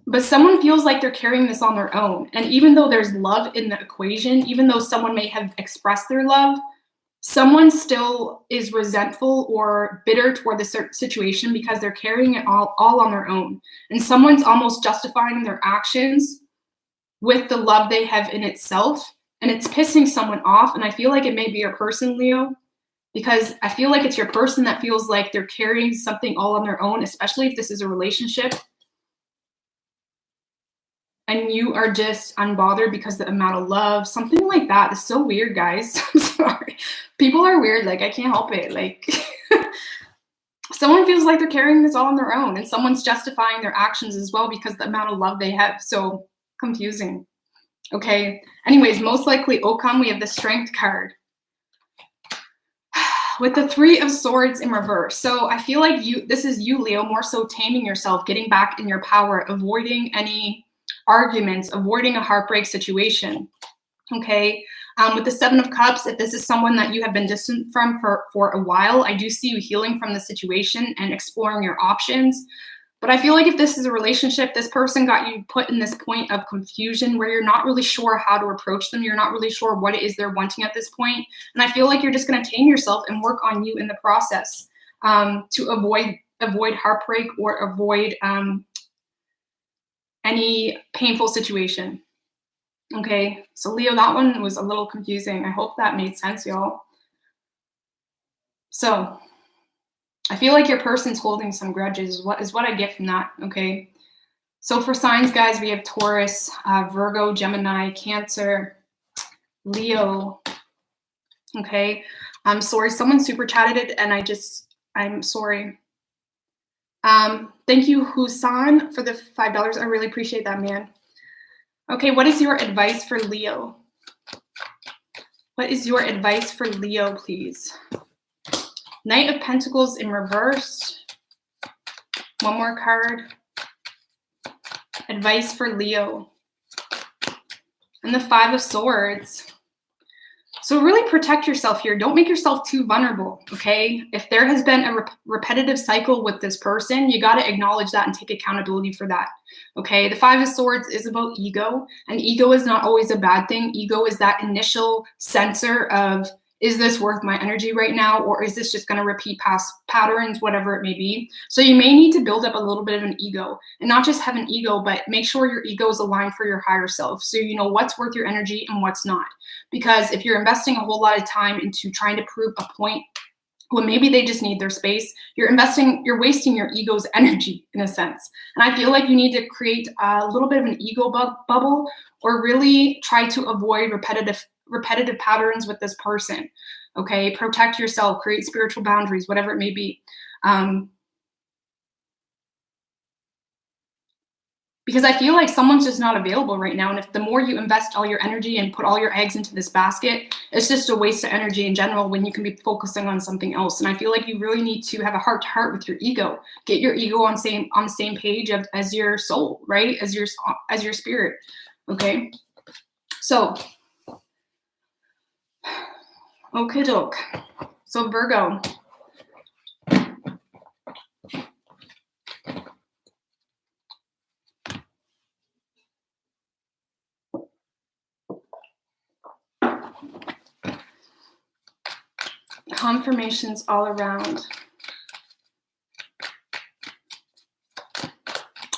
but someone feels like they're carrying this on their own. And even though there's love in the equation, even though someone may have expressed their love, someone still is resentful or bitter toward the situation because they're carrying it all on their own. And someone's almost justifying their actions with the love they have in itself, and it's pissing someone off. And I feel like it may be your person, Leo, because I feel like it's your person that feels like they're carrying something all on their own, especially if this is a relationship. and you are just unbothered because of the amount of love, something like that. It's so weird, guys. I'm sorry. People are weird. Like, I can't help it. Like, someone feels like they're carrying this all on their own, and someone's justifying their actions as well because of the amount of love they have. So confusing. Okay. Anyways, most likely outcome, we have the Strength card with the Three of Swords in reverse. So I feel like this is you, Leo, more so taming yourself, getting back in your power, avoiding any arguments, avoiding a heartbreak situation. Okay. With the Seven of Cups, if this is someone that you have been distant from for a while, I do see you healing from the situation and exploring your options. But I feel like if this is a relationship, this person got you put in this point of confusion where you're not really sure how to approach them. You're not really sure what it is they're wanting at this point. And I feel like you're just going to tame yourself and work on you in the process to avoid heartbreak or avoid any painful situation. Okay, so Leo, that one was a little confusing. I hope that made sense, y'all. So I feel like your person's holding some grudges is what I get from that, okay? So for signs, guys, we have Taurus, Virgo, Gemini, Cancer, Leo, okay? I'm sorry, someone super chatted it, and I'm sorry. Thank you, Husan, for the $5. I really appreciate that, man. Okay, what is your advice for Leo? What is your advice for Leo, please? Knight of Pentacles in reverse. One more card. Advice for Leo. And the Five of Swords. So really protect yourself here. Don't make yourself too vulnerable, okay? If there has been a repetitive cycle with this person, you got to acknowledge that and take accountability for that, okay? The Five of Swords is about ego, and ego is not always a bad thing. Ego is that initial sensor of, is this worth my energy right now? Or is this just going to repeat past patterns, whatever it may be? So you may need to build up a little bit of an ego, and not just have an ego, but make sure your ego is aligned for your higher self. So you know what's worth your energy and what's not. Because if you're investing a whole lot of time into trying to prove a point, well, maybe they just need their space, you're wasting your ego's energy in a sense. And I feel like you need to create a little bit of an ego bubble, or really try to avoid repetitive patterns with this person. Okay, protect yourself, create spiritual boundaries, whatever it may be. Because I feel like someone's just not available right now. And if the more you invest all your energy and put all your eggs into this basket, it's just a waste of energy in general when you can be focusing on something else. And I feel like you really need to have a heart-to-heart with your ego. Get your ego on the same page as your soul, right? As your spirit. Okay. So, okay, doke. So Virgo. Confirmations all around.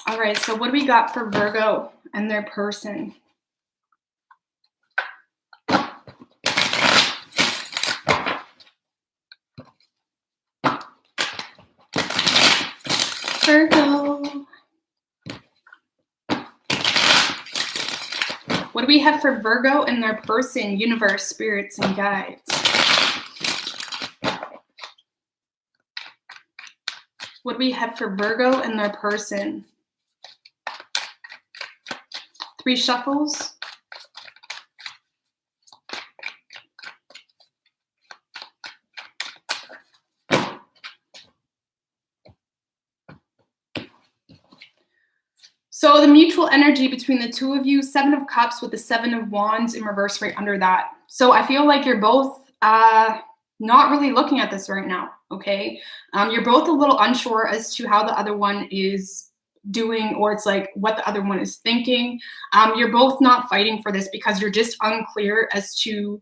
All right, so what do we got for Virgo and their person? Virgo. What do we have for Virgo and their person, universe, spirits, and guides? What do we have for Virgo and their person? 3 shuffles. So the mutual energy between the two of you, 7 of Cups with the 7 of Wands in reverse right under that. So I feel like you're both not really looking at this right now, okay? You're both a little unsure as to how the other one is doing, or it's like what the other one is thinking. You're both not fighting for this because you're just unclear as to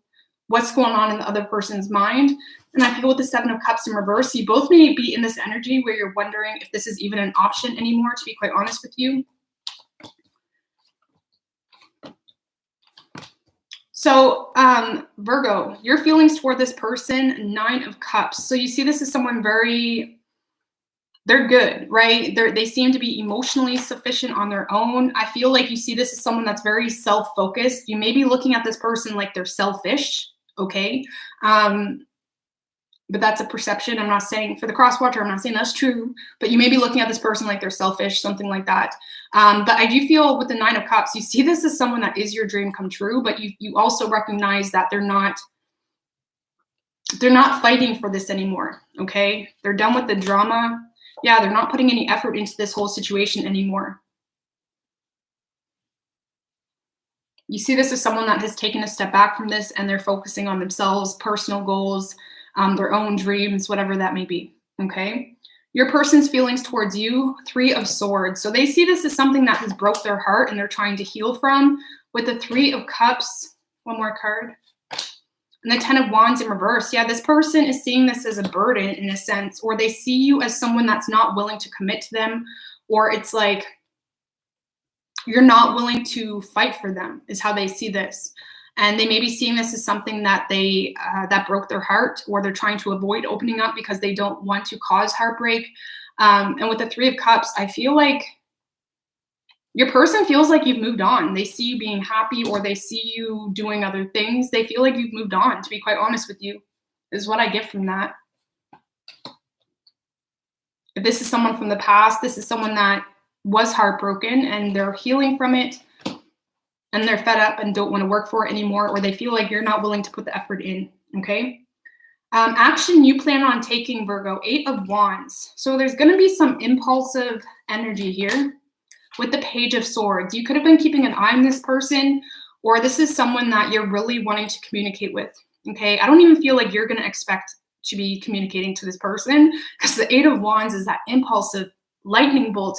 what's going on in the other person's mind. And I feel with the 7 of Cups in reverse, you both may be in this energy where you're wondering if this is even an option anymore, to be quite honest with you. So Virgo, your feelings toward this person, 9 of Cups. So you see this as someone very they're good, right? They seem to be emotionally sufficient on their own. I feel like you see this as someone that's very self-focused. You may be looking at this person like they're selfish, okay? But that's a perception. I'm not saying for the cross-watcher, I'm not saying that's true, but you may be looking at this person like they're selfish, something like that. But I do feel with the 9 of Cups, you see this as someone that is your dream come true, but you also recognize that they're not fighting for this anymore, okay? They're done with the drama. Yeah, they're not putting any effort into this whole situation anymore. You see this as someone that has taken a step back from this and they're focusing on themselves, personal goals, their own dreams, whatever that may be, okay? Your person's feelings towards you, 3 of Swords. So they see this as something that has broke their heart and they're trying to heal from. With the 3 of Cups, one more card, and the 10 of Wands in reverse. Yeah, this person is seeing this as a burden in a sense, or they see you as someone that's not willing to commit to them, or it's like you're not willing to fight for them is how they see this. And they may be seeing this as something that that broke their heart, or they're trying to avoid opening up because they don't want to cause heartbreak. And with the 3 of Cups, I feel like your person feels like you've moved on. They see you being happy, or they see you doing other things. They feel like you've moved on, to be quite honest with you, is what I get from that. If this is someone from the past, this is someone that was heartbroken and they're healing from it, and they're fed up and don't want to work for it anymore, or they feel like you're not willing to put the effort in, okay? Action you plan on taking, Virgo, 8 of Wands. So there's going to be some impulsive energy here with the Page of Swords. You could have been keeping an eye on this person, or this is someone that you're really wanting to communicate with, okay? I don't even feel like you're going to expect to be communicating to this person, because the 8 of Wands is that impulsive lightning bolt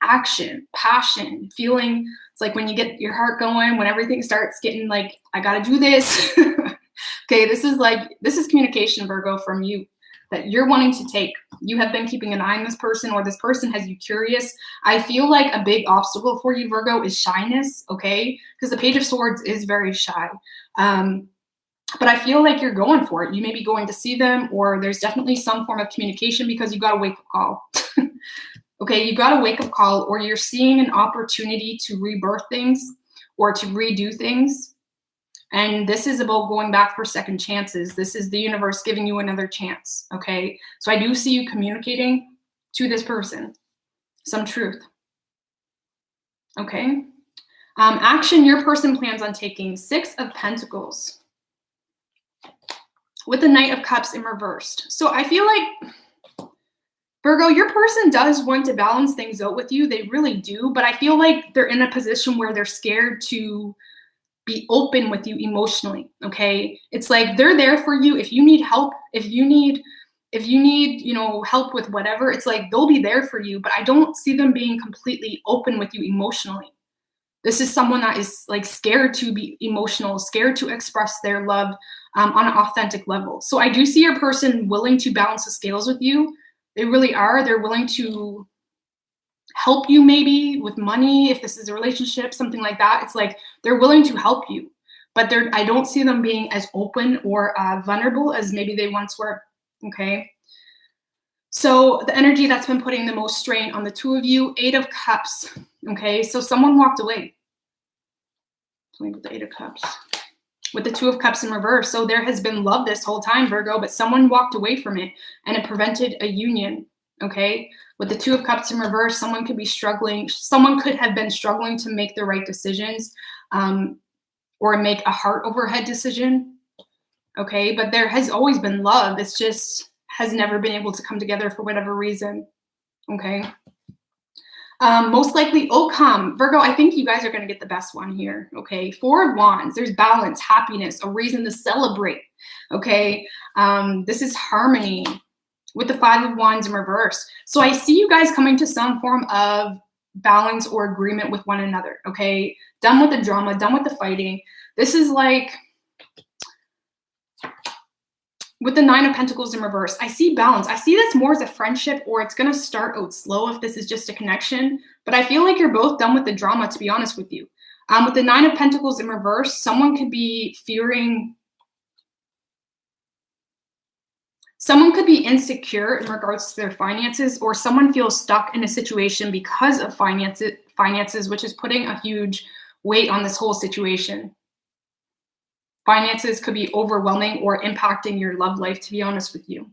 action, passion, feeling. It's like when you get your heart going, when everything starts getting like, I gotta do this. Okay, this is communication, Virgo, from you that you're wanting to take. You have been keeping an eye on this person, or this person has you curious. I feel like a big obstacle for you, Virgo, is shyness, okay? Because the Page of Swords is very shy. But I feel like you're going for it. You may be going to see them, or there's definitely some form of communication because you got a wake-up call. Okay, you got a wake-up call, or you're seeing an opportunity to rebirth things or to redo things. And this is about going back for second chances. This is the universe giving you another chance, okay? So I do see you communicating to this person some truth, okay? Action your person plans on taking, 6 of Pentacles with the Knight of Cups in reversed. So I feel like, Virgo, your person does want to balance things out with you. They really do. But I feel like they're in a position where they're scared to be open with you emotionally, okay? It's like they're there for you. If you need help, if you need, help with whatever, it's like they'll be there for you. But I don't see them being completely open with you emotionally. This is someone that is like scared to be emotional, scared to express their love on an authentic level. So I do see your person willing to balance the scales with you. They really are. They're willing to help you maybe with money, if this is a relationship, something like that. It's like they're willing to help you, but I don't see them being as open or vulnerable as maybe they once were, okay? So the energy that's been putting the most strain on the 2 of you, 8 of Cups, okay? So someone walked away. With the 8 of Cups. With the 2 of Cups in reverse. So there has been love this whole time, Virgo, but someone walked away from it and it prevented a union, okay? With the 2 of Cups in reverse, someone could be struggling. Someone could have been struggling to make the right decisions or make a heart over head decision, okay? But there has always been love. It's just has never been able to come together for whatever reason, okay? Most likely, Virgo, I think you guys are going to get the best one here, okay? 4 of Wands, there's balance, happiness, a reason to celebrate, okay? This is harmony with the 5 of Wands in reverse. So I see you guys coming to some form of balance or agreement with one another, okay? Done with the drama, done with the fighting. This is like, with the 9 of Pentacles in reverse, I see balance. I see this more as a friendship, or it's going to start out slow if this is just a connection. But I feel like you're both done with the drama, to be honest with you. With the 9 of Pentacles in reverse, someone could be fearing Someone could be insecure in regards to their finances, or someone feels stuck in a situation because of finances, which is putting a huge weight on this whole situation. Finances could be overwhelming or impacting your love life, to be honest with you.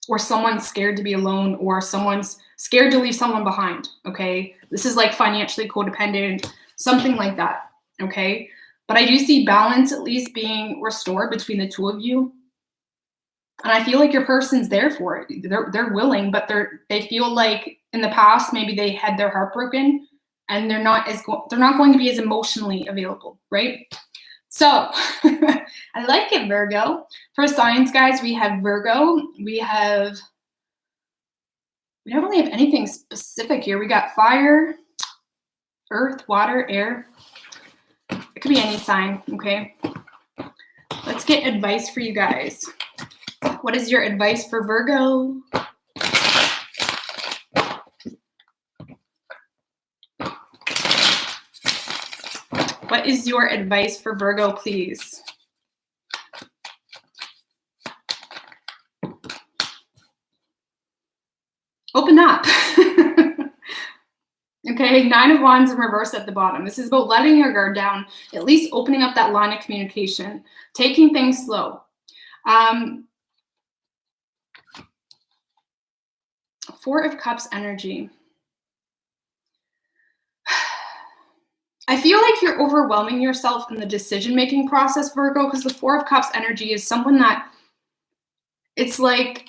Or someone's scared to be alone, or someone's scared to leave someone behind, okay? This is like financially codependent, something like that, okay? But I do see balance at least being restored between the two of you. And I feel like your person's there for it. They're willing, but they feel like in the past maybe they had their heart broken, and they're not going to be as emotionally available, right? So I like it, Virgo. For signs, guys, we have Virgo. We don't really have anything specific here. We got fire, earth, water, air. It could be any sign, okay? Let's get advice for you guys. What is your advice for Virgo? What is your advice for Virgo, please? Open up. Okay, 9 of Wands in reverse at the bottom. This is about letting your guard down, at least opening up that line of communication, taking things slow. 4 of Cups energy. I feel like you're overwhelming yourself in the decision-making process, Virgo, because the 4 of Cups energy is someone that it's like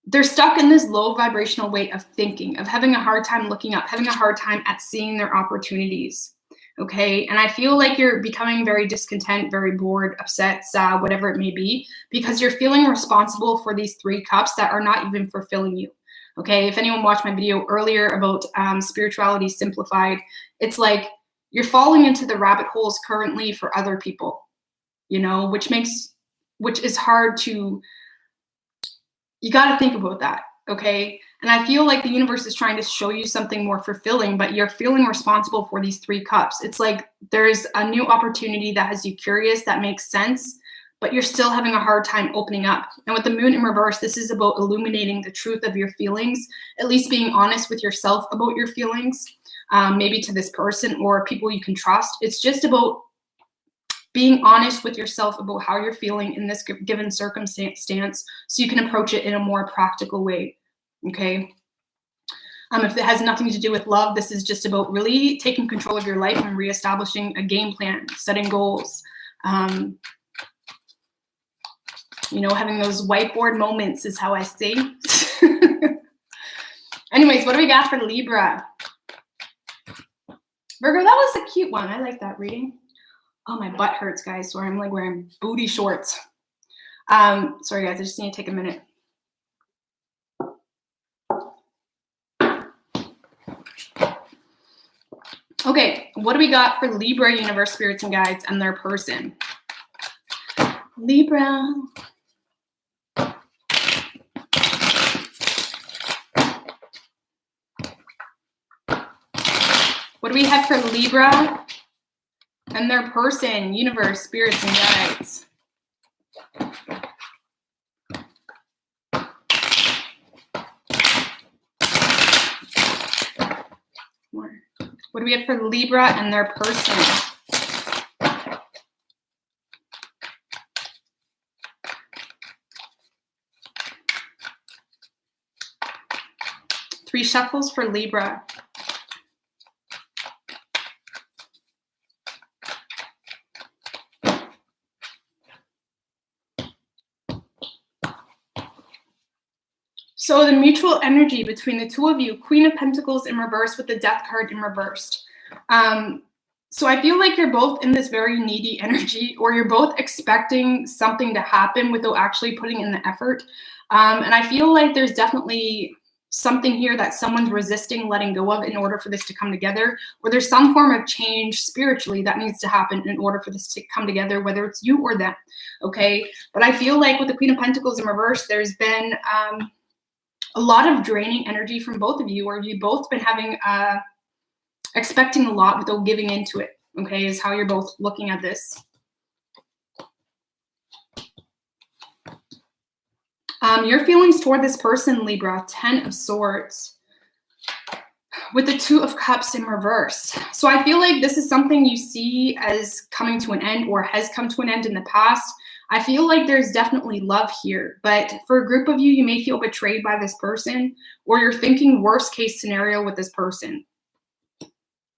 they're stuck in this low vibrational weight of thinking, of having a hard time looking up, having a hard time at seeing their opportunities, okay? And I feel like you're becoming very discontent, very bored, upset, sad, whatever it may be, because you're feeling responsible for these 3 cups that are not even fulfilling you, okay? If anyone watched my video earlier about spirituality simplified, it's like you're falling into the rabbit holes currently for other people, you know, which is hard to, you got to think about that, okay? And I feel like the universe is trying to show you something more fulfilling, but you're feeling responsible for these 3 cups. It's like there's a new opportunity that has you curious, that makes sense, but you're still having a hard time opening up. And with the moon in reverse, this is about illuminating the truth of your feelings, at least being honest with yourself about your feelings, maybe to this person or people you can trust. It's just about being honest with yourself about how you're feeling in this given circumstance so you can approach it in a more practical way, okay? If it has nothing to do with love, this is just about really taking control of your life and reestablishing a game plan, setting goals, you know, having those whiteboard moments is how I say. Anyways, what do we got for Libra? Virgo, that was a cute one. I like that reading. Oh, my butt hurts, guys, so I'm like wearing booty shorts. Sorry, guys, I just need to take a minute. Okay, what do we got for Libra, universe, spirits, and guides, and their person? Libra. What do we have for Libra and their person, universe, spirits, and guides? What do we have for Libra and their person? Three shuffles for Libra. So the mutual energy between the two of you, Queen of Pentacles in reverse with the Death card in reversed. So I feel like you're both in this very needy energy, or you're both expecting something to happen without actually putting in the effort. And I feel like there's definitely something here that someone's resisting letting go of in order for this to come together, or there's some form of change spiritually that needs to happen in order for this to come together, whether it's you or them, okay? But I feel like with the Queen of Pentacles in reverse, there's been a lot of draining energy from both of you, or you've both been having expecting a lot without giving into it, okay, is how you're both looking at this. Your feelings toward this person, Libra, 10 of Swords, with the 2 of Cups in reverse. So I feel like this is something you see as coming to an end or has come to an end in the past. I feel like there's definitely love here, but for a group of you, you may feel betrayed by this person, or you're thinking worst case scenario with this person.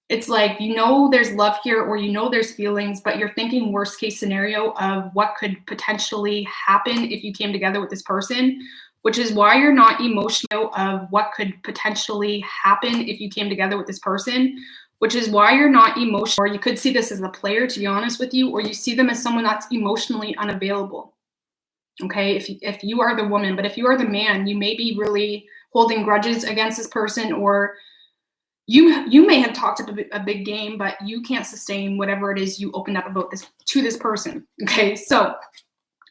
It's like, you know, there's love here, or you know, there's feelings, but you're thinking worst case scenario of what could potentially happen if you came together with this person, which is why you're not emotional of what could potentially happen if you came together with this person, which is why you're not emotional. Or you could see this as a player, to be honest with you, or you see them as someone that's emotionally unavailable. Okay, if you are the woman, but if you are the man, you may be really holding grudges against this person, or you may have talked a big game, but you can't sustain whatever it is you opened up about this to this person. Okay, so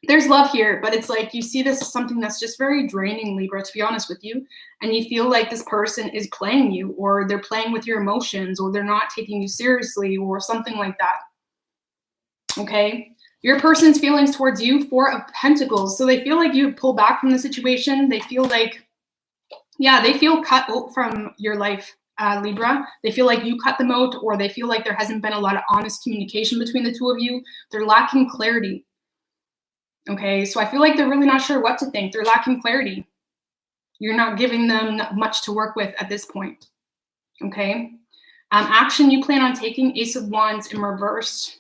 there's love here, but it's like you see this as something that's just very draining, Libra, to be honest with you, and you feel like this person is playing you, or they're playing with your emotions, or they're not taking you seriously, or something like that. Okay, your person's feelings towards you, 4 of Pentacles. So they feel like you pull back from the situation. They feel like, yeah, they feel cut out from your life. Libra, they feel like you cut them out, or they feel like there hasn't been a lot of honest communication between the two of you. They're lacking clarity. Okay, so I feel like they're really not sure what to think. They're lacking clarity. You're not giving them much to work with at this point. Okay, action you plan on taking, Ace of Wands in reverse,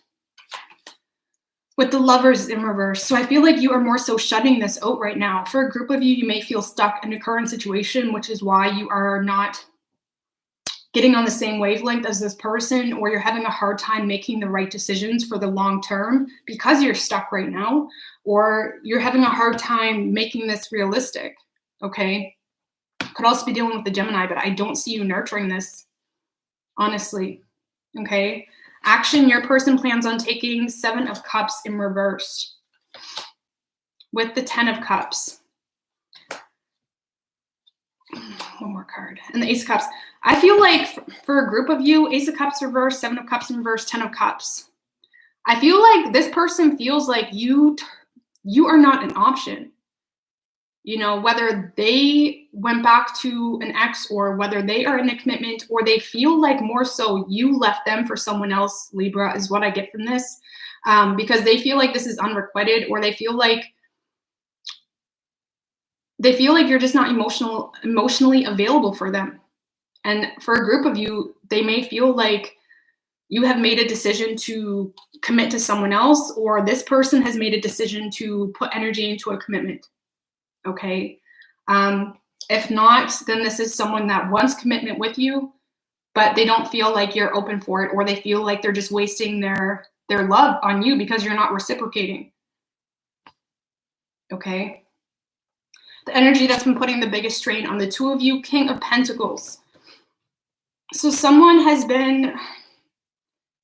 with the Lovers in reverse. So I feel like you are more so shutting this out right now. For a group of you, you may feel stuck in a current situation, which is why you are not getting on the same wavelength as this person, or you're having a hard time making the right decisions for the long term because you're stuck right now, or you're having a hard time making this realistic. Okay, could also be dealing with the Gemini, but I don't see you nurturing this, honestly. Okay, action your person plans on taking, 7 of Cups in reverse, with the 10 of Cups. One more card, and the Ace of Cups. I feel like for a group of you, Ace of Cups reverse, 7 of Cups in reverse, 10 of Cups. I feel like this person feels like you are not an option. You know, whether they went back to an ex, or whether they are in a commitment, or they feel like more so you left them for someone else, Libra, is what I get from this. Because they feel like this is unrequited, or they feel like you're just not emotionally available for them. And for a group of you, they may feel like you have made a decision to commit to someone else, or this person has made a decision to put energy into a commitment. Okay. If not, then this is someone that wants commitment with you, but they don't feel like you're open for it, or they feel like they're just wasting their love on you because you're not reciprocating. Okay. The energy that's been putting the biggest strain on the two of you, King of Pentacles. So someone has been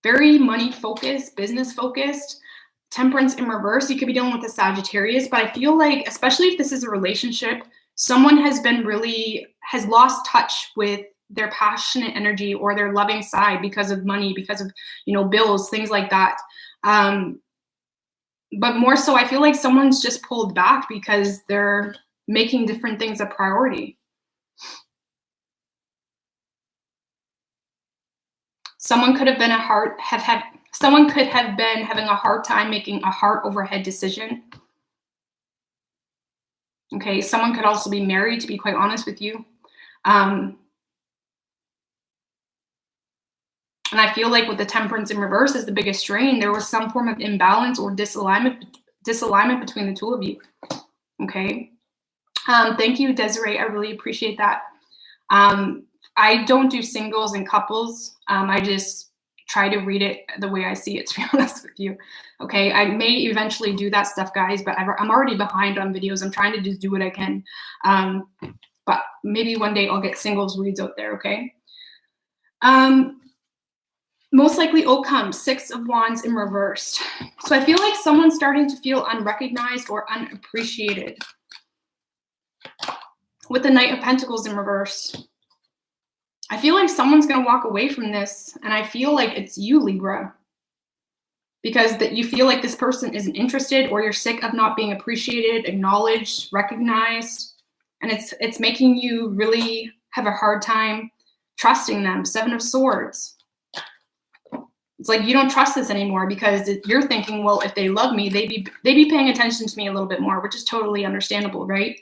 very money focused, business focused. Temperance in reverse, you could be dealing with a Sagittarius, but I feel like, especially if this is a relationship, someone has lost touch with their passionate energy or their loving side because of money, because of, bills, things like that. But more so, I feel like someone's just pulled back because they're making different things a priority. Someone could have been someone could have been having a hard time making a heart over head decision. Okay, someone could also be married, to be quite honest with you. And I feel like with the Temperance in reverse is the biggest strain, there was some form of imbalance or disalignment between the two of you. Okay. Thank you, Desiree. I really appreciate that. I don't do singles and couples. I just try to read it the way I see it, to be honest with you. Okay, I may eventually do that stuff, guys, but I'm already behind on videos. I'm trying to just do what I can. But maybe one day I'll get singles reads out there, okay? Most likely outcome, 6 of Wands in reverse. So I feel like someone's starting to feel unrecognized or unappreciated. With the Knight of Pentacles in reverse. I feel like someone's going to walk away from this, and I feel like it's you, Libra. because that you feel like this person isn't interested, or you're sick of not being appreciated, acknowledged, recognized. And it's making you really have a hard time trusting them. 7 of Swords. It's like you don't trust this anymore because you're thinking, well, if they love me, they'd be paying attention to me a little bit more, which is totally understandable, right?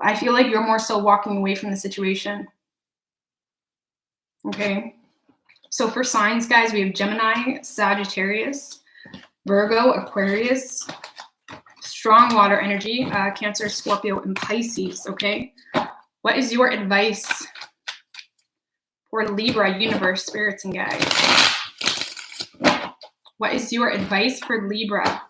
I feel like you're more so walking away from the situation. Okay. So for signs, guys, we have Gemini, Sagittarius, Virgo, Aquarius, strong water energy, Cancer, Scorpio, and Pisces. Okay. What is your advice for Libra, universe, spirits, and guides? What is your advice for Libra?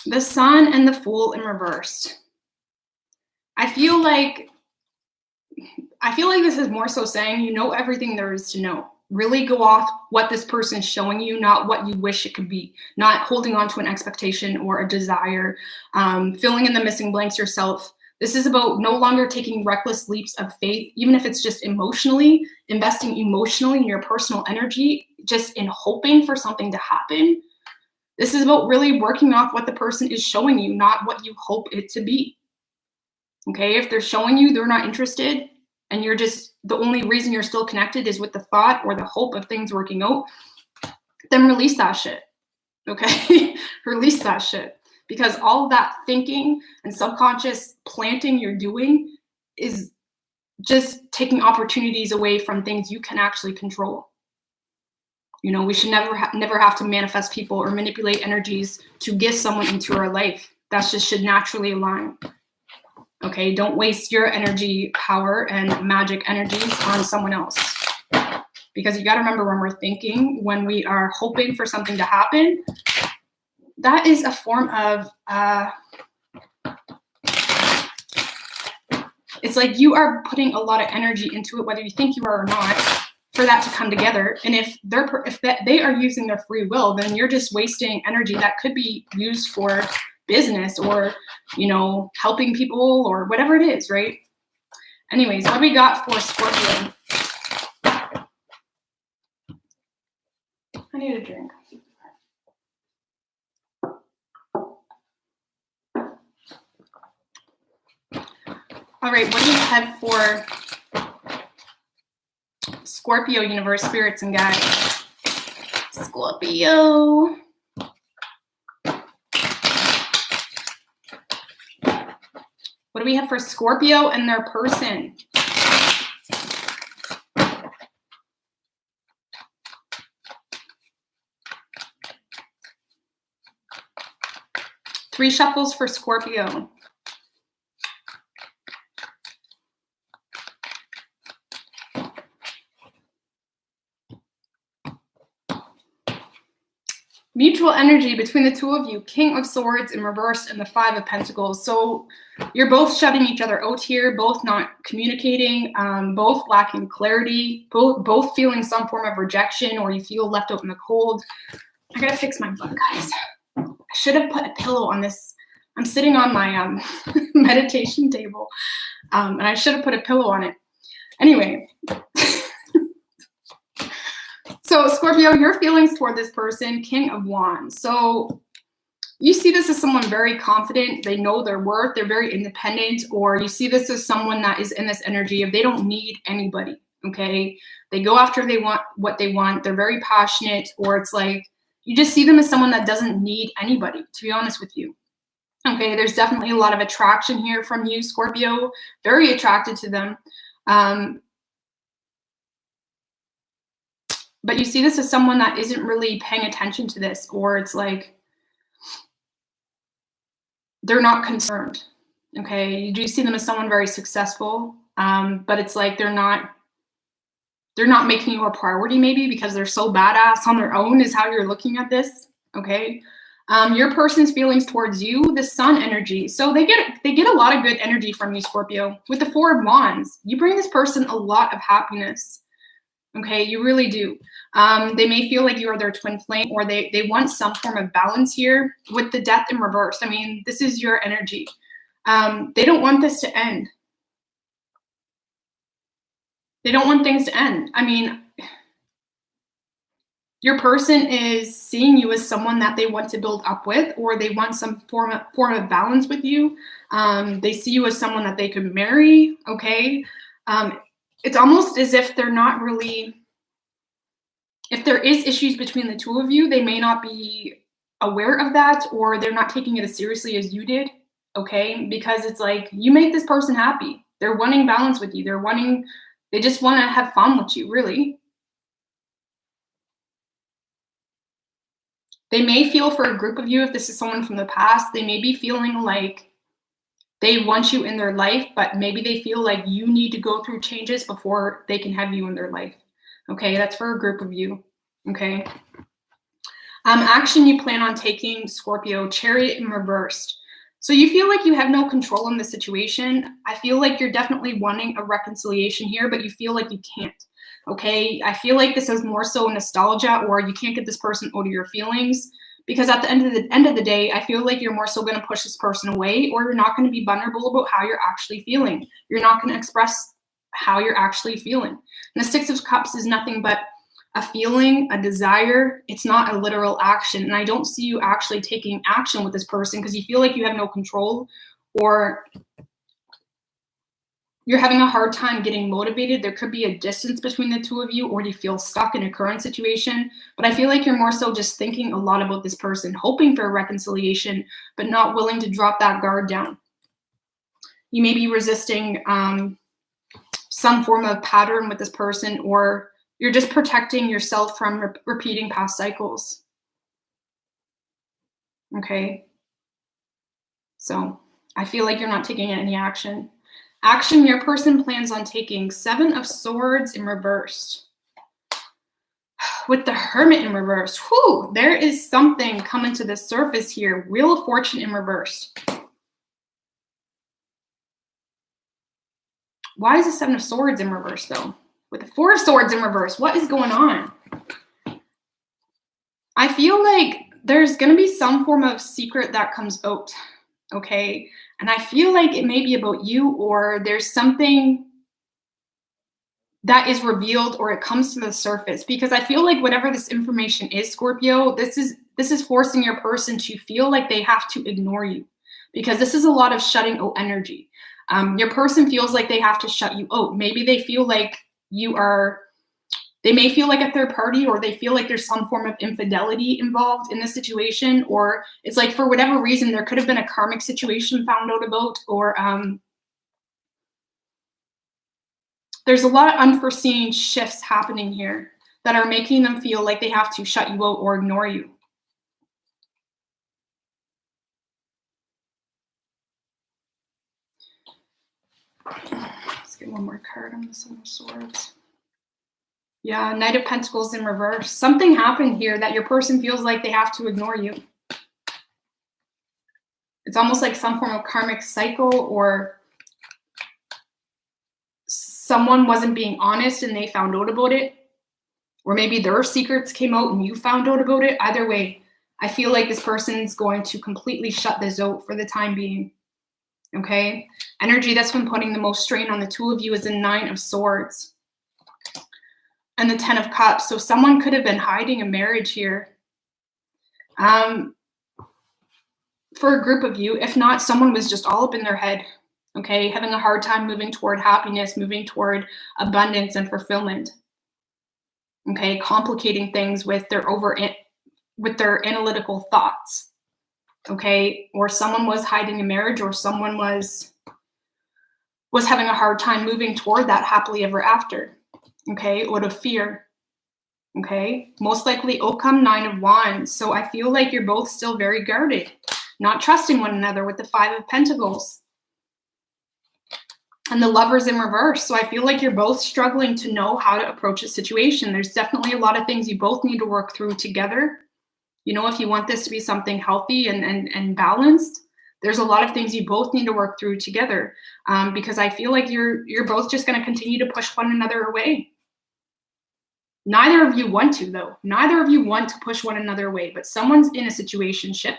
The Sun and the Fool in reverse. I feel like this is more so saying you know everything there is to know. Really go off what this person is showing you, not what you wish it could be. Not holding on to an expectation or a desire, filling in the missing blanks yourself. This is about no longer taking reckless leaps of faith, even if it's just emotionally, investing emotionally in your personal energy, just in hoping for something to happen. This is about really working off what the person is showing you, not what you hope it to be. Okay, if they're showing you they're not interested and you're just, the only reason you're still connected is with the thought or the hope of things working out, then release that shit. Okay, release that shit. Because all of that thinking and subconscious planting you're doing is just taking opportunities away from things you can actually control. You know, we should never have to manifest people or manipulate energies to get someone into our life. That just should naturally align. Okay, don't waste your energy, power, and magic energies on someone else. Because you got to remember, when we're thinking, when we are hoping for something to happen, that is a form of, it's like you are putting a lot of energy into it, whether you think you are or not, for that to come together. And if they are using their free will, then you're just wasting energy that could be used for business or, you know, helping people or whatever it is, right? Anyways, what we got for Scorpio? I need a drink. All right, what do you have for Scorpio, universe, spirits, and guides? Scorpio. What do we have for Scorpio and their person? Three shuffles for Scorpio. Mutual energy between the two of you, King of Swords in reverse and the 5 of Pentacles. So you're both shutting each other out here, both not communicating, both lacking clarity, both feeling some form of rejection, or you feel left out in the cold. I gotta fix my butt, guys. I should have put a pillow on this. I'm sitting on my meditation table, and I should have put a pillow on it. Anyway. So Scorpio, your feelings toward this person, King of Wands. So you see this as someone very confident. They know their worth. They're very independent. Or you see this as someone that is in this energy of they don't need anybody, okay? They go after what they want. They're very passionate. Or it's like you just see them as someone that doesn't need anybody, to be honest with you. Okay, there's definitely a lot of attraction here from you, Scorpio. Very attracted to them. But you see this as someone that isn't really paying attention to this, or it's like they're not concerned, okay? You do see them as someone very successful, but it's like they're not making you a priority maybe because they're so badass on their own is how you're looking at this, okay? Your person's feelings towards you, the Sun energy. So they get a lot of good energy from you, Scorpio. With the 4 of Wands, you bring this person a lot of happiness. Okay, you really do. They may feel like you are their twin flame, or they want some form of balance here with the Death in reverse. I mean, this is your energy. They don't want this to end. They don't want things to end. I mean, your person is seeing you as someone that they want to build up with, or they want some form of balance with you. They see you as someone that they could marry, okay? It's almost as if they're not really, if there is issues between the two of you, they may not be aware of that, or they're not taking it as seriously as you did, okay? Because it's like, you make this person happy. They're wanting balance with you. They just want to have fun with you, really. They may feel for a group of you, if this is someone from the past, they may be feeling like they want you in their life, but maybe they feel like you need to go through changes before they can have you in their life. Okay, that's for a group of you. Okay. Action you plan on taking, Scorpio, Chariot in reversed. So you feel like you have no control in the situation. I feel like you're definitely wanting a reconciliation here, but you feel like you can't. Okay, I feel like this is more so nostalgia, or you can't get this person out of your feelings, because at the end of the day, I feel like you're more so going to push this person away, or you're not going to be vulnerable about how you're actually feeling. You're not going to express how you're actually feeling. And the Six of Cups is nothing but a feeling, a desire. It's not a literal action. And I don't see you actually taking action with this person because you feel like you have no control, or you're having a hard time getting motivated. There could be a distance between the two of you, or you feel stuck in a current situation. But I feel like you're more so just thinking a lot about this person, hoping for a reconciliation, but not willing to drop that guard down. You may be resisting some form of pattern with this person, or you're just protecting yourself from repeating past cycles. Okay. So I feel like you're not taking any action. Action your person plans on taking, Seven of Swords in reverse. With the Hermit in reverse, whew, there is something coming to the surface here. Wheel of Fortune in reverse. Why is the Seven of Swords in reverse, though? With the Four of Swords in reverse, what is going on? I feel like there's going to be some form of secret that comes out, okay? And I feel like it may be about you, or there's something that is revealed, or it comes to the surface, because I feel like whatever this information is, Scorpio, this is forcing your person to feel like they have to ignore you, because this is a lot of shutting out energy. Your person feels like they have to shut you out. Maybe they feel like they may feel like a third party, or they feel like there's some form of infidelity involved in this situation, or it's like for whatever reason, there could have been a karmic situation found out about, or there's a lot of unforeseen shifts happening here that are making them feel like they have to shut you out or ignore you. Let's get one more card on the Seven of Swords. Yeah, Knight of Pentacles in reverse. Something happened here that your person feels like they have to ignore you. It's almost like some form of karmic cycle, or someone wasn't being honest and they found out about it. Or maybe their secrets came out and you found out about it. Either way, I feel like this person's going to completely shut this out for the time being. Okay? Energy that's been putting the most strain on the two of you is the Nine of Swords and the Ten of Cups. So someone could have been hiding a marriage here. For a group of you, if not, someone was just all up in their head, okay, having a hard time moving toward happiness, moving toward abundance and fulfillment, okay, complicating things with their analytical thoughts, okay, or someone was hiding a marriage, or someone was having a hard time moving toward that happily ever after, okay, out of fear. Okay, most likely outcome, Nine of Wands. So I feel like you're both still very guarded, not trusting one another with the Five of Pentacles. And the Lovers in reverse. So I feel like you're both struggling to know how to approach a situation. There's definitely a lot of things you both need to work through together. You know, if you want this to be something healthy and balanced, there's a lot of things you both need to work through together, because I feel like you're both just going to continue to push one another away. Neither of you want to, though. Neither of you want to push one another away, but someone's in a situationship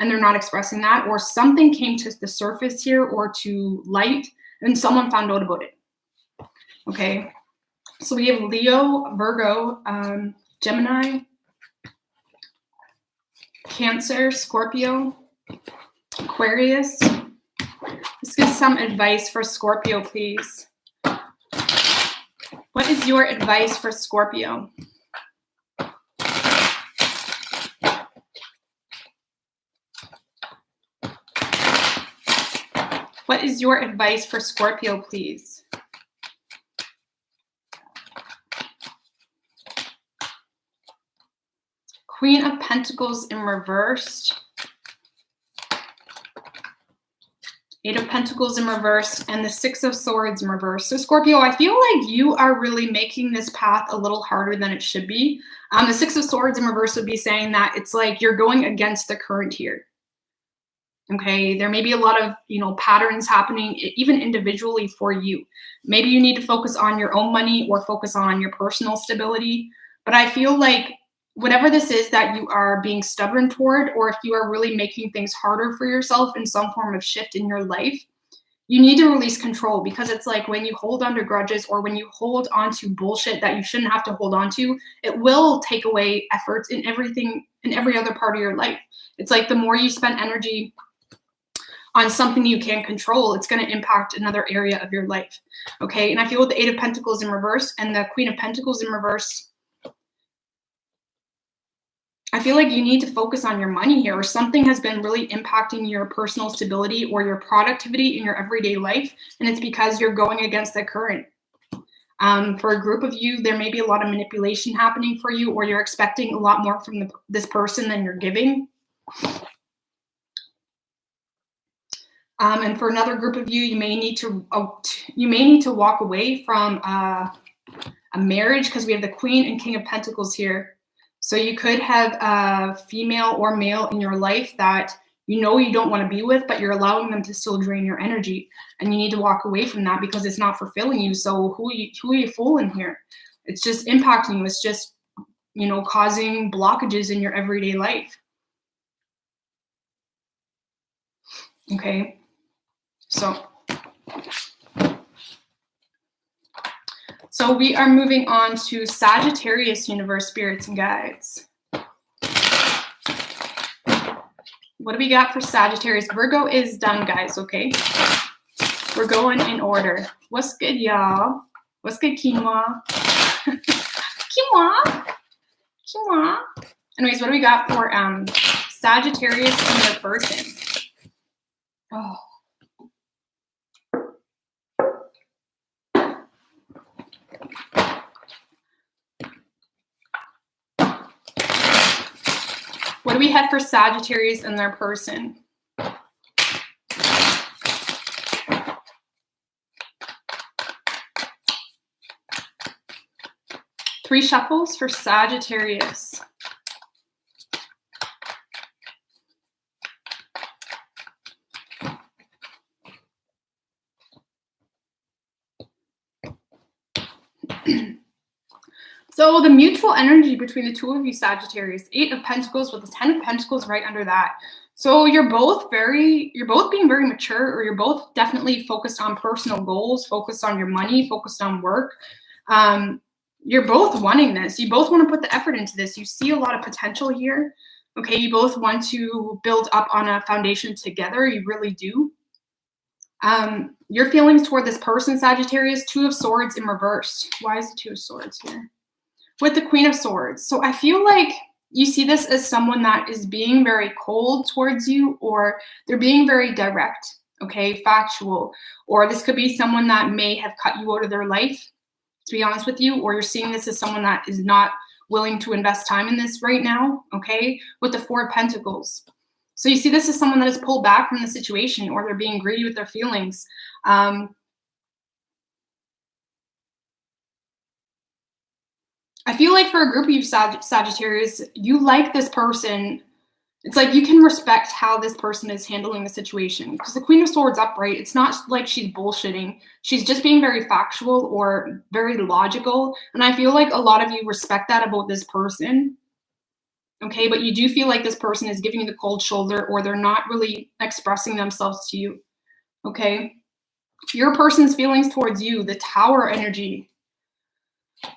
and they're not expressing that, or something came to the surface here or to light and someone found out about it. Okay. So we have Leo, Virgo, Gemini, Cancer, Scorpio, Aquarius. Let's get some advice for Scorpio, please. What is your advice for Scorpio? What is your advice for Scorpio, please? Queen of Pentacles in reverse. Eight of Pentacles in reverse, and the Six of Swords in reverse. So Scorpio, I feel like you are really making this path a little harder than it should be. The Six of Swords in reverse would be saying that it's like you're going against the current here. Okay, there may be a lot of, patterns happening even individually for you. Maybe you need to focus on your own money or focus on your personal stability. But I feel like whatever this is that you are being stubborn toward, or if you are really making things harder for yourself in some form of shift in your life, you need to release control, because it's like when you hold on to grudges or when you hold on to bullshit that you shouldn't have to hold on to, it will take away efforts in everything, in every other part of your life. It's like the more you spend energy on something you can't control, it's going to impact another area of your life. Okay. And I feel with the Eight of Pentacles in reverse and the Queen of Pentacles in reverse, I feel like you need to focus on your money here, or something has been really impacting your personal stability or your productivity in your everyday life. And it's because you're going against the current. For a group of you, there may be a lot of manipulation happening for you, or you're expecting a lot more from this person than you're giving. And for another group of you, you may need to walk away from a marriage, because we have the Queen and King of Pentacles here. So you could have a female or male in your life that you don't want to be with, but you're allowing them to still drain your energy, and you need to walk away from that because it's not fulfilling you. So who are you fooling here? It's just impacting you. It's just, causing blockages in your everyday life. Okay. So we are moving on to Sagittarius universe, spirits, and guides. What do we got for Sagittarius? Virgo is done, guys, okay? We're going in order. What's good, y'all? What's good, quinoa? Quinoa. Anyways, what do we got for Sagittarius and their person? Oh. What do we have for Sagittarius and their person? Three shuffles for Sagittarius. So the mutual energy between the two of you, Sagittarius, Eight of Pentacles with the Ten of Pentacles right under that. So you're both being very mature, or you're both definitely focused on personal goals, focused on your money, focused on work. You're both wanting this. You both want to put the effort into this. You see a lot of potential here. Okay, you both want to build up on a foundation together. You really do. Your feelings toward this person, Sagittarius, Two of Swords in reverse. Why is the Two of Swords here? With the Queen of Swords. So I feel like you see this as someone that is being very cold towards you, or they're being very direct, okay, factual. Or this could be someone that may have cut you out of their life, to be honest with you, or you're seeing this as someone that is not willing to invest time in this right now, okay, with the Four of Pentacles. So you see this as someone that is pulled back from the situation, or they're being greedy with their feelings. I feel like for a group of you Sagittarius, you like this person. It's like you can respect how this person is handling the situation, because the Queen of Swords upright, it's not like she's bullshitting. She's just being very factual or very logical. And I feel like a lot of you respect that about this person. Okay, but you do feel like this person is giving you the cold shoulder, or they're not really expressing themselves to you. Okay. Your person's feelings towards you, the Tower energy.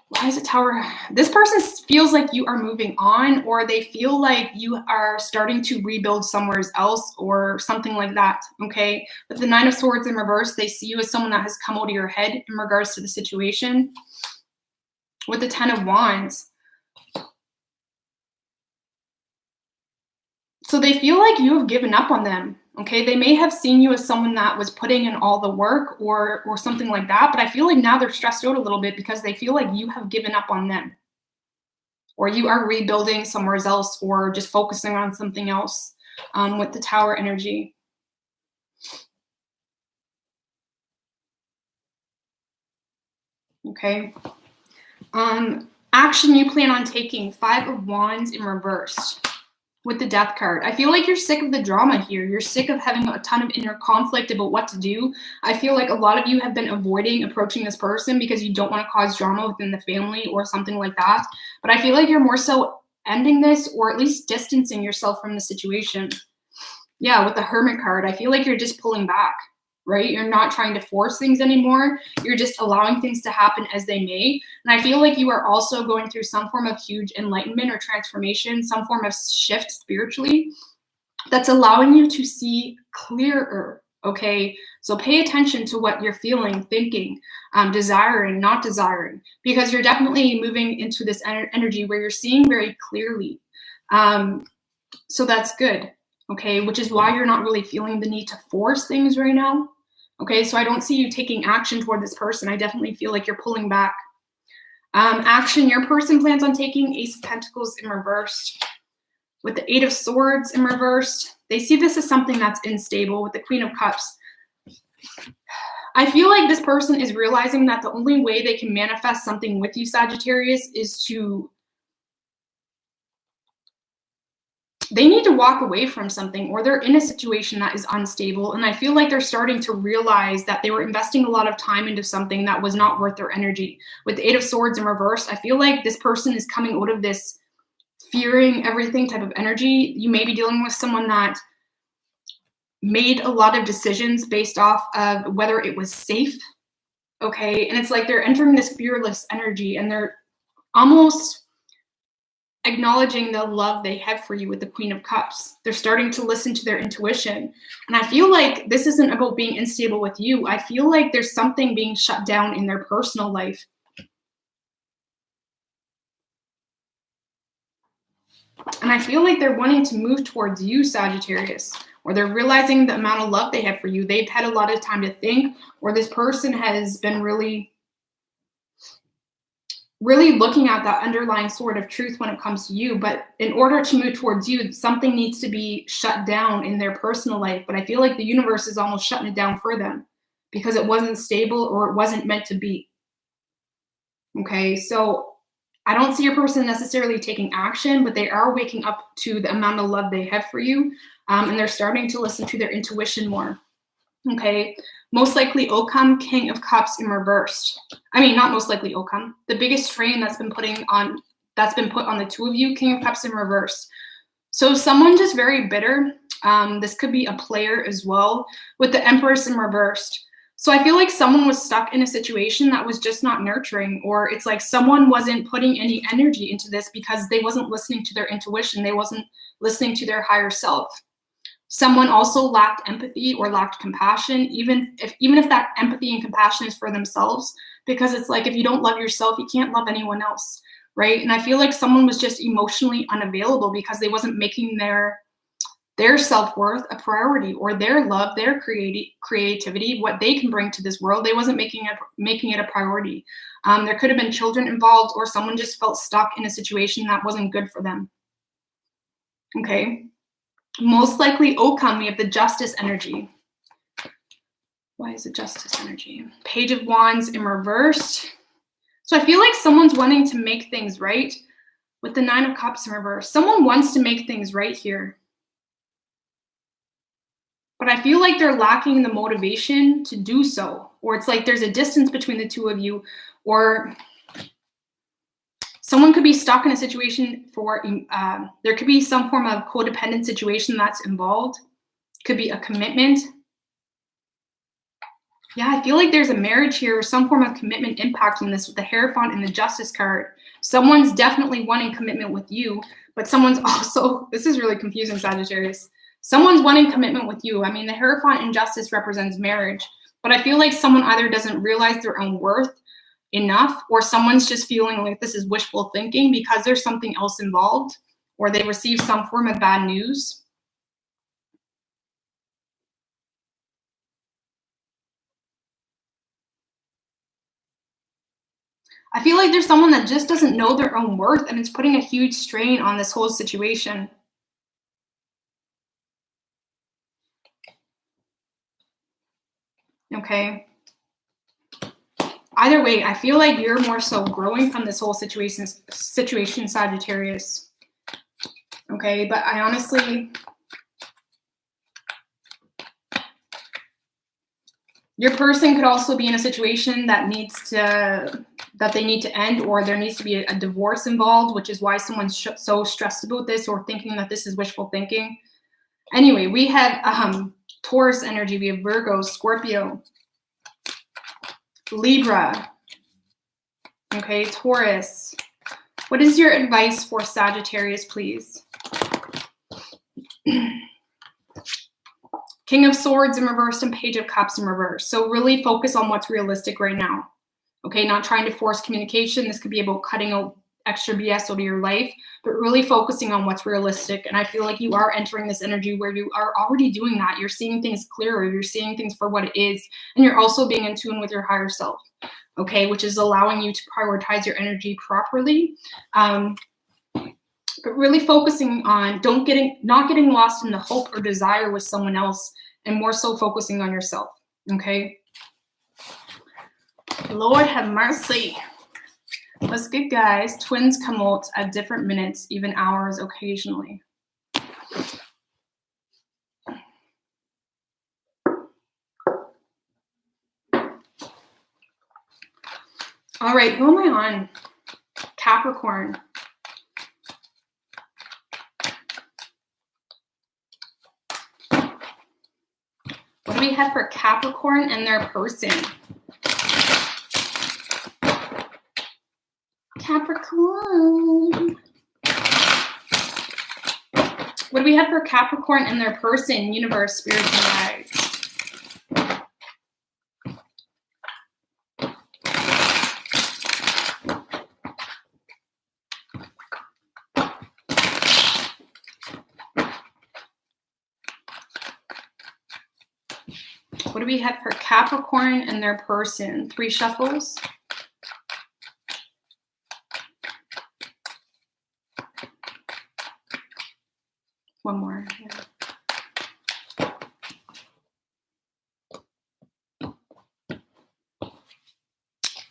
Why is it Tower? This person feels like you are moving on, or they feel like you are starting to rebuild somewhere else or something like that, okay? With the Nine of Swords in reverse, they see you as someone that has come out of your head in regards to the situation. With the Ten of Wands, so they feel like you have given up on them, okay? They may have seen you as someone that was putting in all the work or something like that, but I feel like now they're stressed out a little bit because they feel like you have given up on them, or you are rebuilding somewhere else or just focusing on something else with the Tower energy. Okay. Action you plan on taking, Five of Wands in reverse. With the Death card, I feel like you're sick of the drama here. You're sick of having a ton of inner conflict about what to do. I feel like a lot of you have been avoiding approaching this person because you don't want to cause drama within the family or something like that. But I feel like you're more so ending this, or at least distancing yourself from the situation. Yeah, with the Hermit card, I feel like you're just pulling back, right? You're not trying to force things anymore. You're just allowing things to happen as they may. And I feel like you are also going through some form of huge enlightenment or transformation, some form of shift spiritually that's allowing you to see clearer, okay? So pay attention to what you're feeling, thinking, desiring, not desiring, because you're definitely moving into this energy where you're seeing very clearly. So that's good, okay? Which is why you're not really feeling the need to force things right now. Okay, so I don't see you taking action toward this person. I definitely feel like you're pulling back. Action your person plans on taking, Ace of Pentacles in reverse. With the Eight of Swords in reverse, they see this as something that's unstable. With the Queen of Cups, I feel like this person is realizing that the only way they can manifest something with you, Sagittarius, is they need to walk away from something, or they're in a situation that is unstable. And I feel like they're starting to realize that they were investing a lot of time into something that was not worth their energy. With the Eight of Swords in reverse, I feel like this person is coming out of this fearing everything type of energy. You may be dealing with someone that made a lot of decisions based off of whether it was safe, okay? And it's like they're entering this fearless energy, and they're almost acknowledging the love they have for you with the Queen of Cups. They're starting to listen to their intuition. And I feel like this isn't about being unstable with you. I feel like there's something being shut down in their personal life. And I feel like they're wanting to move towards you, Sagittarius, or they're realizing the amount of love they have for you. They've had a lot of time to think, or this person has been really looking at that underlying sort of truth when it comes to you. But in order to move towards you, something needs to be shut down in their personal life. But I feel like the universe is almost shutting it down for them because it wasn't stable, or it wasn't meant to be. Okay, so I don't see your person necessarily taking action, but they are waking up to the amount of love they have for you, and they're starting to listen to their intuition more. Okay, most likely outcome, King of Cups in reverse. I mean, not most likely outcome. The biggest strain that's been put on the two of you, King of Cups in reverse. So someone just very bitter. This could be a player as well, with the Empress in reversed. So I feel like someone was stuck in a situation that was just not nurturing, or it's like someone wasn't putting any energy into this because they wasn't listening to their intuition. They wasn't listening to their higher self. Someone also lacked empathy or lacked compassion, even if that empathy and compassion is for themselves, because it's like if you don't love yourself, you can't love anyone else, right? And I feel like someone was just emotionally unavailable because they wasn't making their self-worth a priority, or their love, their creativity, what they can bring to this world. They wasn't making it a priority. There could have been children involved, or someone just felt stuck in a situation that wasn't good for them. Okay. Most likely outcome, we have the Justice energy. Why is it Justice energy? Page of Wands in reverse. So I feel like someone's wanting to make things right with the Nine of Cups in reverse. Someone wants to make things right here. But I feel like they're lacking the motivation to do so. Or it's like there's a distance between the two of you, or someone could be stuck in a situation there could be some form of codependent situation that's involved. Could be a commitment. Yeah, I feel like there's a marriage here or some form of commitment impacting this with the Hierophant and the Justice card. Someone's definitely wanting commitment with you, but someone's also, this is really confusing, Sagittarius. Someone's wanting commitment with you. I mean, the Hierophant and Justice represents marriage, but I feel like someone either doesn't realize their own worth enough, or someone's just feeling like this is wishful thinking because there's something else involved, or they received some form of bad news. I feel like there's someone that just doesn't know their own worth, and it's putting a huge strain on this whole situation. Okay. Either way, I feel like you're more so growing from this whole situation, Sagittarius. Okay, but I honestly, your person could also be in a situation that they need to end, or there needs to be a divorce involved, which is why someone's so stressed about this or thinking that this is wishful thinking. Anyway, we have Taurus energy, we have Virgo, Scorpio, Libra, okay, Taurus. What is your advice for Sagittarius, please? King of Swords in reverse and Page of Cups in reverse. So really focus on what's realistic right now. Okay, not trying to force communication. This could be about cutting out extra BS out of your life, but really focusing on what's realistic. And I feel like you are entering this energy where you are already doing that. You're seeing things clearer. You're seeing things for what it is. And you're also being in tune with your higher self, okay, which is allowing you to prioritize your energy properly. But really focusing on not getting lost in the hope or desire with someone else, and more so focusing on yourself, okay? Lord have mercy. What's good, guys? Twins come out at different minutes, even hours occasionally. All right, who am I on? Capricorn. What do we have for Capricorn and their person? Capricorn. What do we have for Capricorn and their person, universe, spirit, and guides? What do we have for Capricorn and their person? 3 shuffles. One more. Yeah.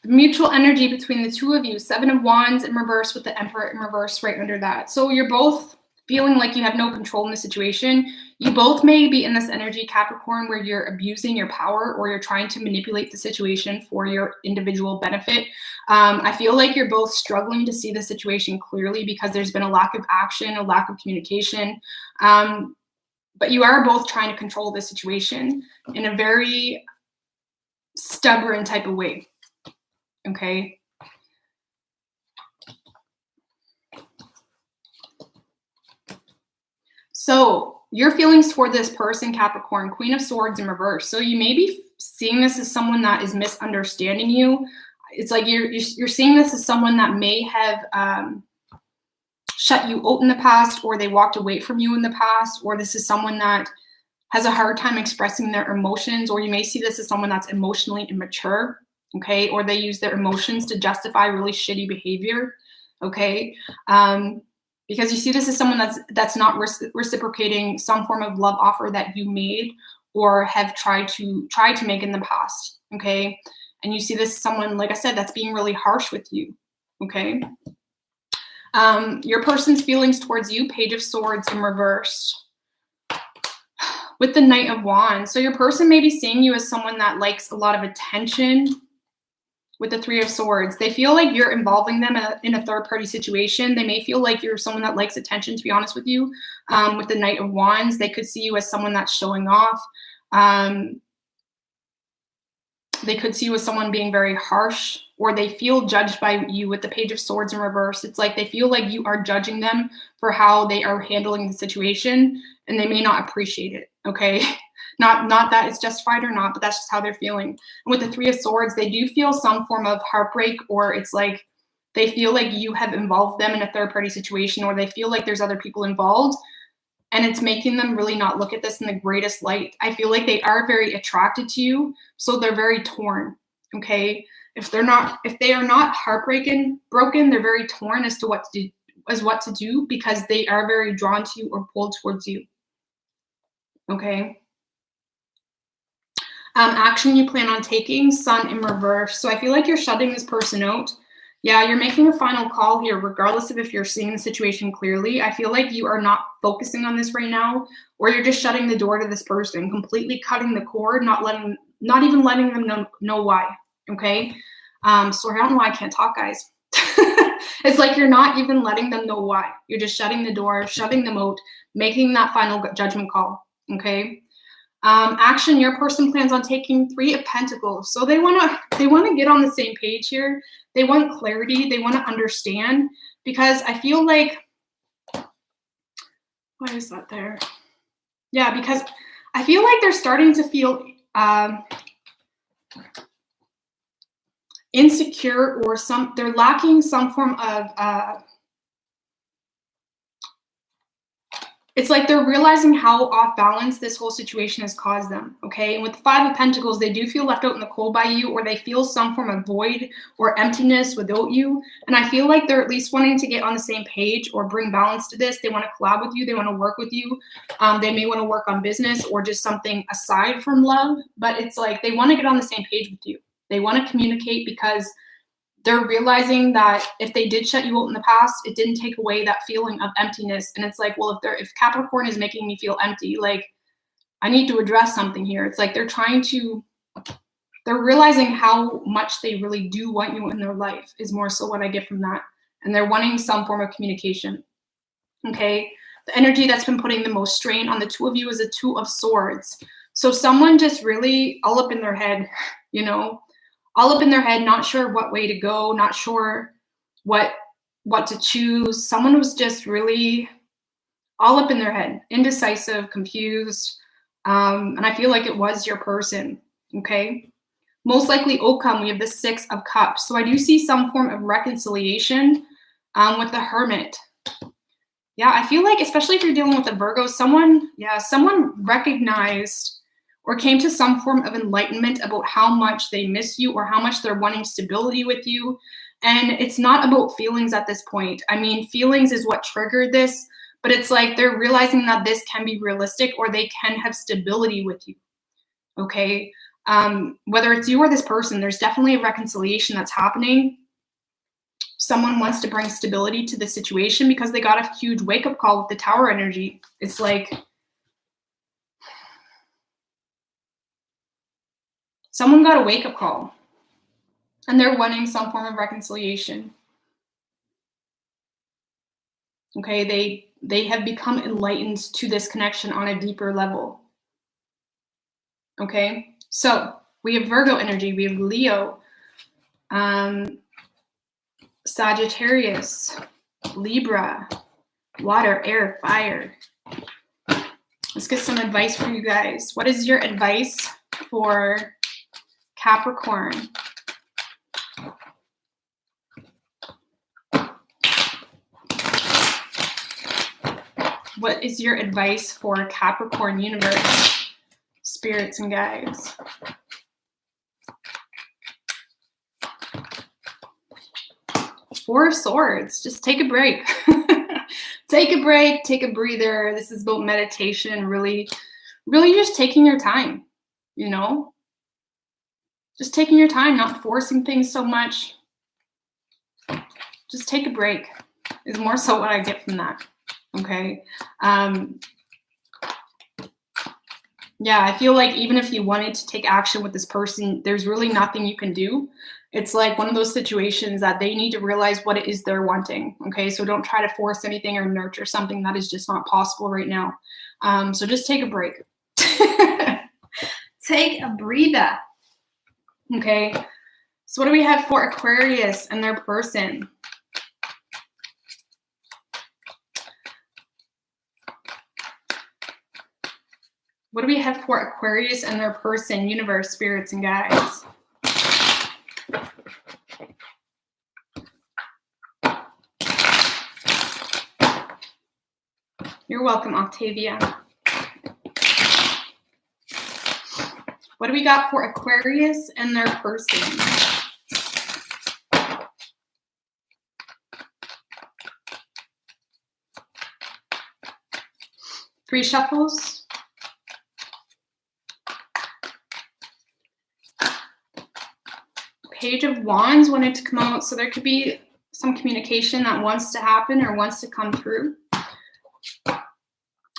The mutual energy between the two of you. 7 of Wands in reverse with the Emperor in reverse right under that. So you're both feeling like you have no control in the situation. You both may be in this energy, Capricorn, where you're abusing your power or you're trying to manipulate the situation for your individual benefit. I feel like you're both struggling to see the situation clearly because there's been a lack of action, a lack of communication. But you are both trying to control the situation in a very stubborn type of way. Okay. So your feelings toward this person, Capricorn, Queen of Swords in reverse. So you may be seeing this as someone that is misunderstanding you. It's like you're seeing this as someone that may have shut you out in the past, or they walked away from you in the past, or this is someone that has a hard time expressing their emotions, or you may see this as someone that's emotionally immature, okay, or they use their emotions to justify really shitty behavior, okay, because you see this as someone that's not reciprocating some form of love offer that you made or have tried to make in the past, okay, and you see this as someone, like I said, that's being really harsh with you, okay. Your person's feelings towards you, Page of Swords in reverse with the Knight of Wands. So your person may be seeing you as someone that likes a lot of attention with the 3 of Swords. They feel like you're involving them in a third-party situation. They may feel like you're someone that likes attention, to be honest with you. With the Knight of Wands, they could see you as someone that's showing off. They could see you as someone being very harsh, or they feel judged by you with the Page of Swords in reverse. It's like they feel like you are judging them for how they are handling the situation, and they may not appreciate it, okay? Not that it's justified or not, but that's just how they're feeling. And with the Three of Swords, they do feel some form of heartbreak, or it's like they feel like you have involved them in a third-party situation, or they feel like there's other people involved, and it's making them really not look at this in the greatest light. I feel like they are very attracted to you, so they're very torn, okay? If they are not broken, they're very torn as to what to do because they are very drawn to you or pulled towards you, okay? Action you plan on taking, Sun in reverse. So I feel like you're shutting this person out. Yeah, you're making a final call here, regardless of if you're seeing the situation clearly. I feel like you are not focusing on this right now, or you're just shutting the door to this person, completely cutting the cord, not even letting them know why, okay? Sorry, I don't know why I can't talk, guys. It's like you're not even letting them know why. You're just shutting the door, shutting them out, making that final judgment call, okay? Action your person plans on taking, Three of Pentacles. So they want to get on the same page here. They want clarity. They want to understand, because I feel like, why is that there? Yeah, because I feel like they're starting to feel insecure, or they're lacking some form of it's like they're realizing how off balance this whole situation has caused them, okay? And with the Five of Pentacles, they do feel left out in the cold by you, or they feel some form of void or emptiness without you. And I feel like they're at least wanting to get on the same page or bring balance to this. They want to collab with you. They want to work with you. They may want to work on business or just something aside from love. But it's like they want to get on the same page with you. They want to communicate because they're realizing that if they did shut you out in the past, it didn't take away that feeling of emptiness. And it's like, well, if Capricorn is making me feel empty, like I need to address something here. It's like they're realizing how much they really do want you in their life is more so what I get from that. And they're wanting some form of communication. Okay. The energy that's been putting the most strain on the two of you is the Two of Swords. So someone just really all up in their head, all up in their head, not sure what way to go, not sure what to choose. Someone was just really all up in their head, indecisive, confused. And I feel like it was your person, okay? Most likely outcome, we have the Six of Cups. So I do see some form of reconciliation with the Hermit. Yeah, I feel like, especially if you're dealing with a Virgo, someone recognized or came to some form of enlightenment about how much they miss you or how much they're wanting stability with you. And it's not about feelings at this point. I mean, feelings is what triggered this, but it's like they're realizing that this can be realistic or they can have stability with you, okay? Whether it's you or this person, there's definitely a reconciliation that's happening. Someone wants to bring stability to the situation because they got a huge wake-up call with the Tower energy. It's like someone got a wake-up call and they're wanting some form of reconciliation. Okay, they have become enlightened to this connection on a deeper level. Okay, so we have Virgo energy, we have Leo, Sagittarius, Libra, water, air, fire. Let's get some advice for you guys. What is your advice for Capricorn? What is your advice for Capricorn universe, spirits and guides? Four of Swords. Just take a break. Take a break, take a breather. This is about meditation, really just taking your time, Just taking your time, not forcing things so much. Just take a break is more so what I get from that. Okay. Yeah, I feel like even if you wanted to take action with this person, there's really nothing you can do. It's like one of those situations that they need to realize what it is they're wanting. Okay, so don't try to force anything or nurture something that is just not possible right now. So just take a break. Take a breather. Okay. So what do we have for Aquarius and their person? What do we have for Aquarius and their person, universe, spirits, and guides? You're welcome, Octavia. What do we got for Aquarius and their person? Three shuffles. Page of Wands wanted to come out, so there could be some communication that wants to happen or wants to come through.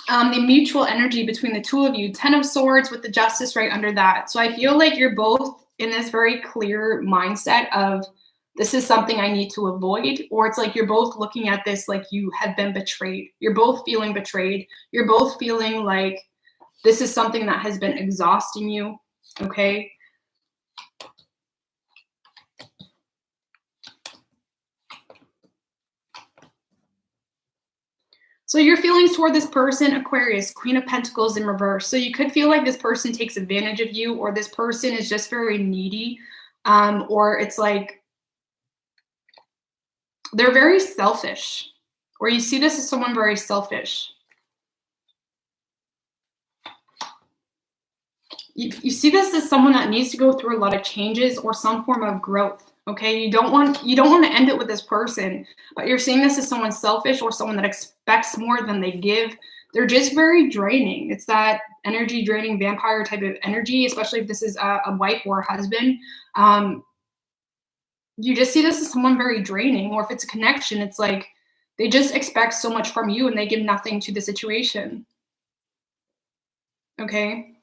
The mutual energy between the two of you, 10 of Swords with the Justice right under that. So I feel like you're both in this very clear mindset of this is something I need to avoid, or it's like you're both looking at this like you have been betrayed. You're both feeling betrayed. You're both feeling like this is something that has been exhausting you, okay? So your feelings toward this person, Aquarius, Queen of Pentacles in reverse. So you could feel like this person takes advantage of you, or this person is just very needy, or it's like they're very selfish, or you see this as someone very selfish. You see this as someone that needs to go through a lot of changes or some form of growth. Okay, you don't want to end it with this person, but you're seeing this as someone selfish or someone that expects more than they give. They're just very draining. It's that energy draining vampire type of energy, especially if this is a wife or a husband. You just see this as someone very draining, or if it's a connection, it's like they just expect so much from you and they give nothing to the situation. Okay.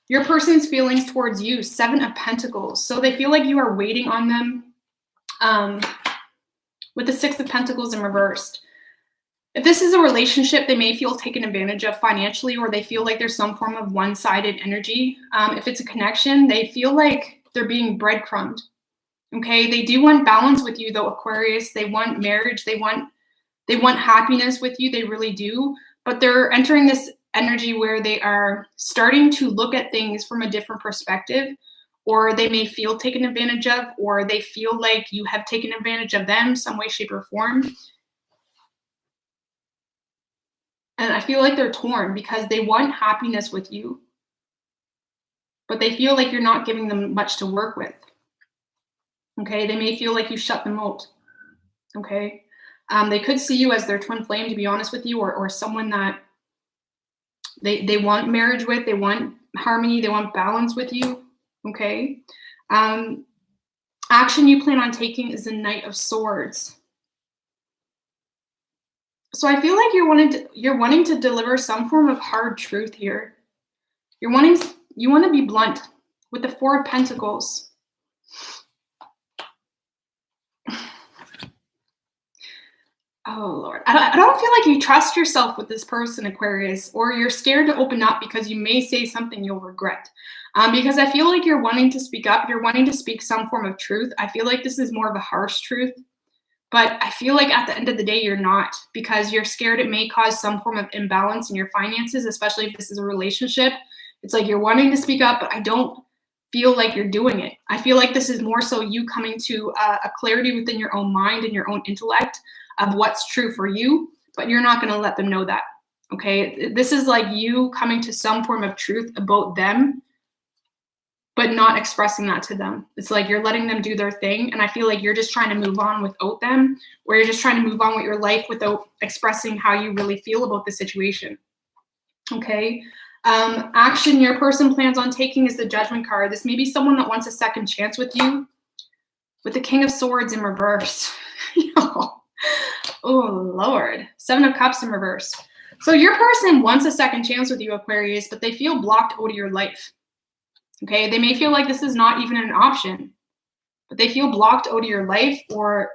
Your person's feelings towards you, 7 of Pentacles. So they feel like you are waiting on them with the 6 of Pentacles in reversed. If this is a relationship, they may feel taken advantage of financially, or they feel like there's some form of one-sided energy. If it's a connection, they feel like they're being breadcrumbed. Okay, they do want balance with you though, Aquarius. They want marriage. They want happiness with you. They really do. But they're entering this energy where they are starting to look at things from a different perspective, or they may feel taken advantage of, or they feel like you have taken advantage of them some way, shape, or form. And I feel like they're torn because they want happiness with you, but they feel like you're not giving them much to work with. Okay, they may feel like you shut them out. Okay, they could see you as their twin flame, to be honest with you, or someone that they want marriage with, they want harmony, they want balance with you. Okay, action you plan on taking is the Knight of Swords. So I feel like you're wanting to deliver some form of hard truth here. You want to be blunt with the 4 of Pentacles. Oh, Lord. I don't feel like you trust yourself with this person, Aquarius, or you're scared to open up because you may say something you'll regret. Because I feel like you're wanting to speak up. You're wanting to speak some form of truth. I feel like this is more of a harsh truth. But I feel like at the end of the day, you're not, because you're scared it may cause some form of imbalance in your finances, especially if this is a relationship. It's like you're wanting to speak up, but I don't feel like you're doing it. I feel like this is more so you coming to a clarity within your own mind and your own intellect of what's true for you, but you're not going to let them know that. Okay, this is like you coming to some form of truth about them, but not expressing that to them. It's like you're letting them do their thing, and I feel like you're just trying to move on without them, or you're just trying to move on with your life without expressing how you really feel about the situation. Okay, action your person plans on taking is the Judgment card. This may be someone that wants a second chance with you, with the King of Swords in reverse. Oh, Lord. 7 of Cups in reverse. So your person wants a second chance with you, Aquarius, but they feel blocked out of your life. Okay, they may feel like this is not even an option, but they feel blocked out of your life, or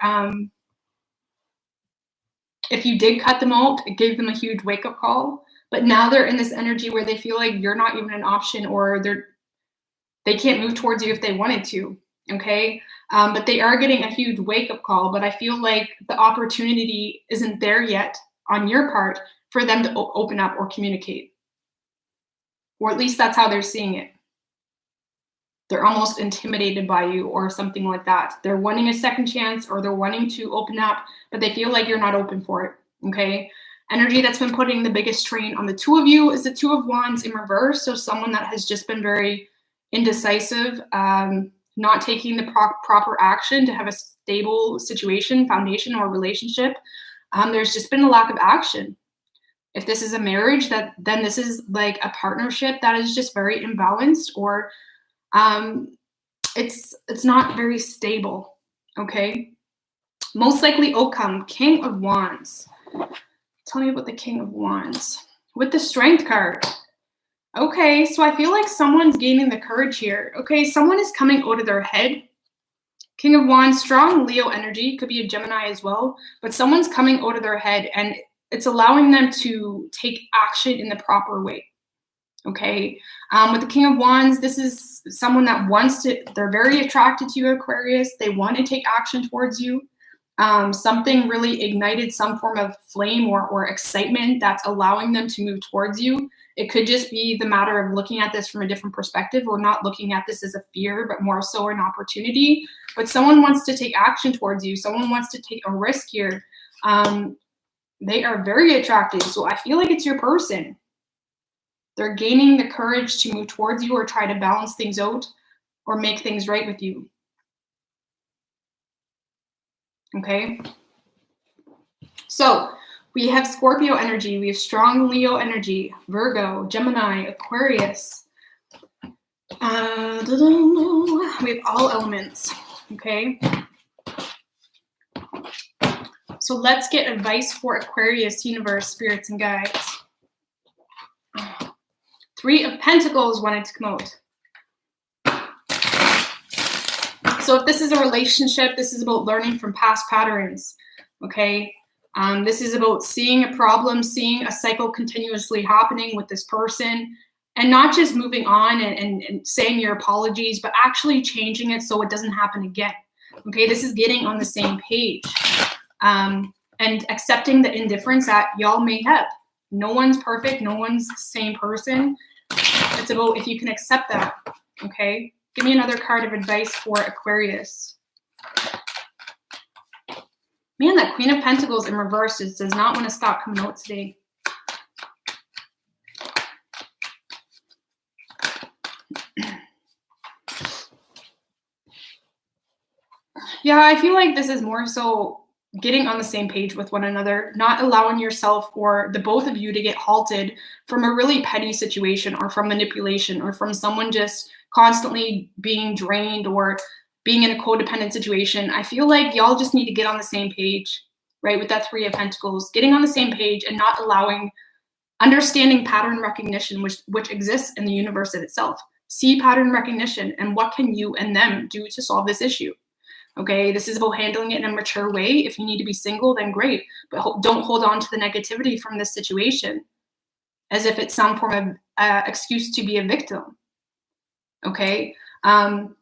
if you did cut them out, it gave them a huge wake-up call. But now they're in this energy where they feel like you're not even an option, or They can't move towards you if they wanted to, okay? But they are getting a huge wake-up call, but I feel like the opportunity isn't there yet on your part for them to open up or communicate. Or at least that's how they're seeing it. They're almost intimidated by you or something like that. They're wanting a second chance or they're wanting to open up, but they feel like you're not open for it, okay? Energy that's been putting the biggest strain on the two of you is the Two of Wands in reverse. So someone that has just been very indecisive, not taking the proper action to have a stable situation, foundation, or relationship. There's just been a lack of action. If this is a marriage, then this is like a partnership that is just very imbalanced, or it's not very stable, okay? Most likely outcome, King of Wands. Tell me about the King of Wands. With the Strength card. Okay, so I feel like someone's gaining the courage here. Okay, someone is coming out of their head. King of Wands, strong Leo energy, could be a Gemini as well, but someone's coming out of their head and it's allowing them to take action in the proper way. Okay, with the King of Wands, this is someone that wants to, they're very attracted to you, Aquarius. They want to take action towards you. Something really ignited some form of flame or excitement that's allowing them to move towards you. It could just be the matter of looking at this from a different perspective, or not looking at this as a fear, but more so an opportunity. But someone wants to take action towards you. Someone wants to take a risk here. They are very attractive. So I feel like it's your person. They're gaining the courage to move towards you or try to balance things out or make things right with you. Okay. So we have Scorpio energy. We have strong Leo energy, Virgo, Gemini, Aquarius. We have all elements. Okay. So let's get advice for Aquarius, universe, spirits, and guides. Three of Pentacles wanted to come out. So if this is a relationship, this is about learning from past patterns, okay? This is about seeing a problem, seeing a cycle continuously happening with this person, and not just moving on and saying your apologies, but actually changing it so it doesn't happen again, okay? This is getting on the same page and accepting the indifference that y'all may have. No one's perfect. No one's the same person. It's about if you can accept that, okay? Give me another card of advice for Aquarius. Man, that Queen of Pentacles in reverse does not want to stop coming out today. Yeah, I feel like this is more so getting on the same page with one another, not allowing yourself or the both of you to get halted from a really petty situation or from manipulation or from someone just constantly being drained or being in a codependent situation. I feel like y'all just need to get on the same page, right? With that Three of Pentacles, getting on the same page and not allowing, understanding pattern recognition, which exists in the universe in itself. See pattern recognition and what can you and them do to solve this issue. Okay, this is about handling it in a mature way. If you need to be single, then great. But don't hold on to the negativity from this situation as if it's some form of excuse to be a victim. Okay, because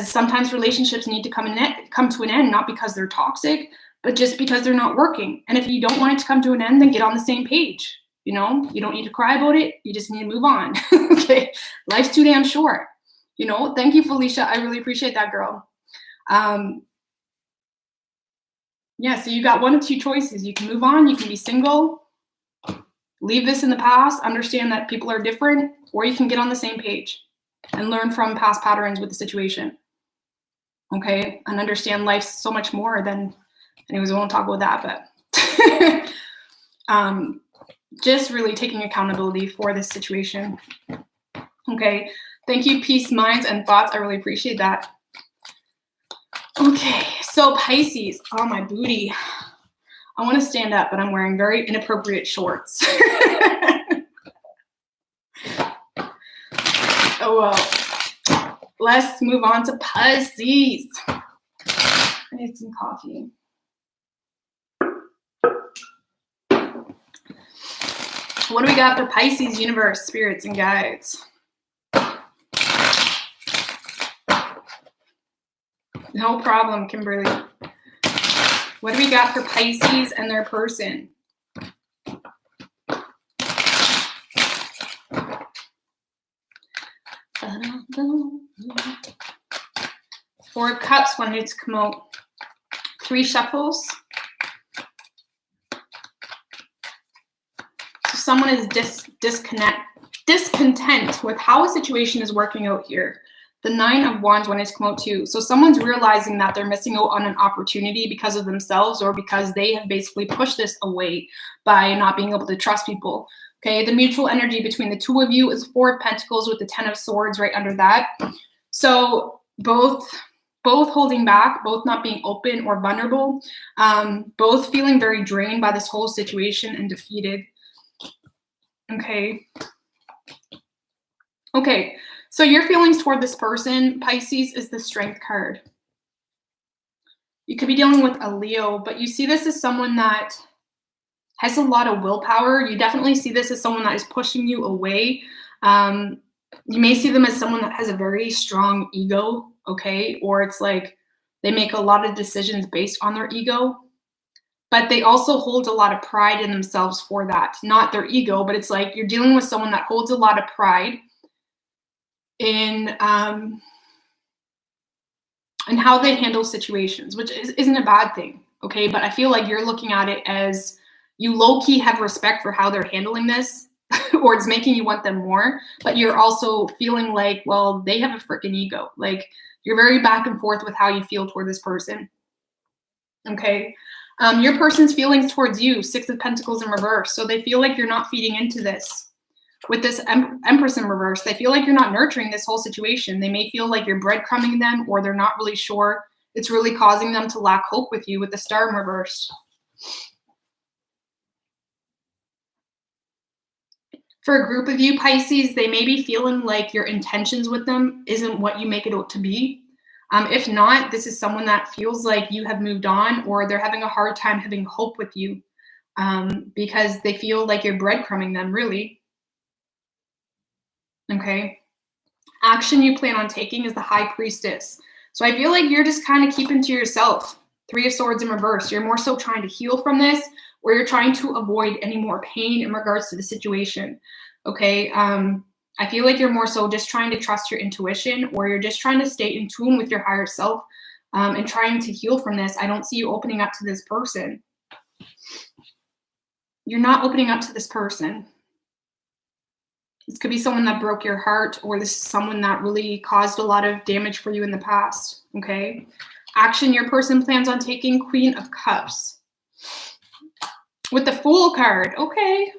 sometimes relationships need to come to an end, not because they're toxic, but just because they're not working. And if you don't want it to come to an end, then get on the same page. You know, you don't need to cry about it. You just need to move on. Okay, life's too damn short. You know, thank you, Felicia. I really appreciate that, girl. Yeah, so you got one of two choices. You can move on, you can be single, leave this in the past, understand that people are different, or you can get on the same page and learn from past patterns with the situation. Okay, and understand life's so much more than, anyways, I won't talk about that, but just really taking accountability for this situation. Okay, thank you, Peace, Minds, and Thoughts. I really appreciate that. Okay, so Pisces, oh my booty. I want to stand up, but I'm wearing very inappropriate shorts. Oh well. Let's move on to Pisces. I need some coffee. What do we got for Pisces, universe, spirits, and guides? No problem, Kimberly. What do we got for Pisces and their person? Four of Cups wanted to come out. 3 shuffles. So someone is discontent with how a situation is working out here. The 9 of Wands wanted to come out too. So someone's realizing that they're missing out on an opportunity because of themselves, or because they have basically pushed this away by not being able to trust people. Okay, the mutual energy between the two of you is 4 of Pentacles with the 10 of Swords right under that. So both holding back, both not being open or vulnerable, both feeling very drained by this whole situation and defeated. Okay. Okay, so your feelings toward this person, Pisces, is the Strength card. You could be dealing with a Leo, but you see this as someone that has a lot of willpower. You definitely see this as someone that is pushing you away. You may see them as someone that has a very strong ego, okay? Or it's like they make a lot of decisions based on their ego, but they also hold a lot of pride in themselves for that. Not their ego, but it's like you're dealing with someone that holds a lot of pride in how they handle situations, which isn't a bad thing, okay? But I feel like you're looking at it as you low-key have respect for how they're handling this, or it's making you want them more, but you're also feeling like, well, they have a freaking ego. Like, you're very back and forth with how you feel toward this person, okay? Your person's feelings towards you, 6 of Pentacles in reverse. So they feel like you're not feeding into this. With this Empress in reverse, they feel like you're not nurturing this whole situation. They may feel like you're breadcrumbing them, or they're not really sure. It's really causing them to lack hope with you with the Star in reverse. For a group of you, Pisces, they may be feeling like your intentions with them isn't what you make it out to be. If not, this is someone that feels like you have moved on, or they're having a hard time having hope with you because they feel like you're breadcrumbing them, really. Okay. Action you plan on taking is the High Priestess. So I feel like you're just kind of keeping to yourself. 3 of Swords in reverse. You're more so trying to heal from this, or you're trying to avoid any more pain in regards to the situation. Okay. I feel like you're more so just trying to trust your intuition, or you're just trying to stay in tune with your higher self and trying to heal from this. I don't see you opening up to this person. You're not opening up to this person. This could be someone that broke your heart, or this is someone that really caused a lot of damage for you in the past, okay? Action your person plans on taking, Queen of Cups. With the Fool card, okay.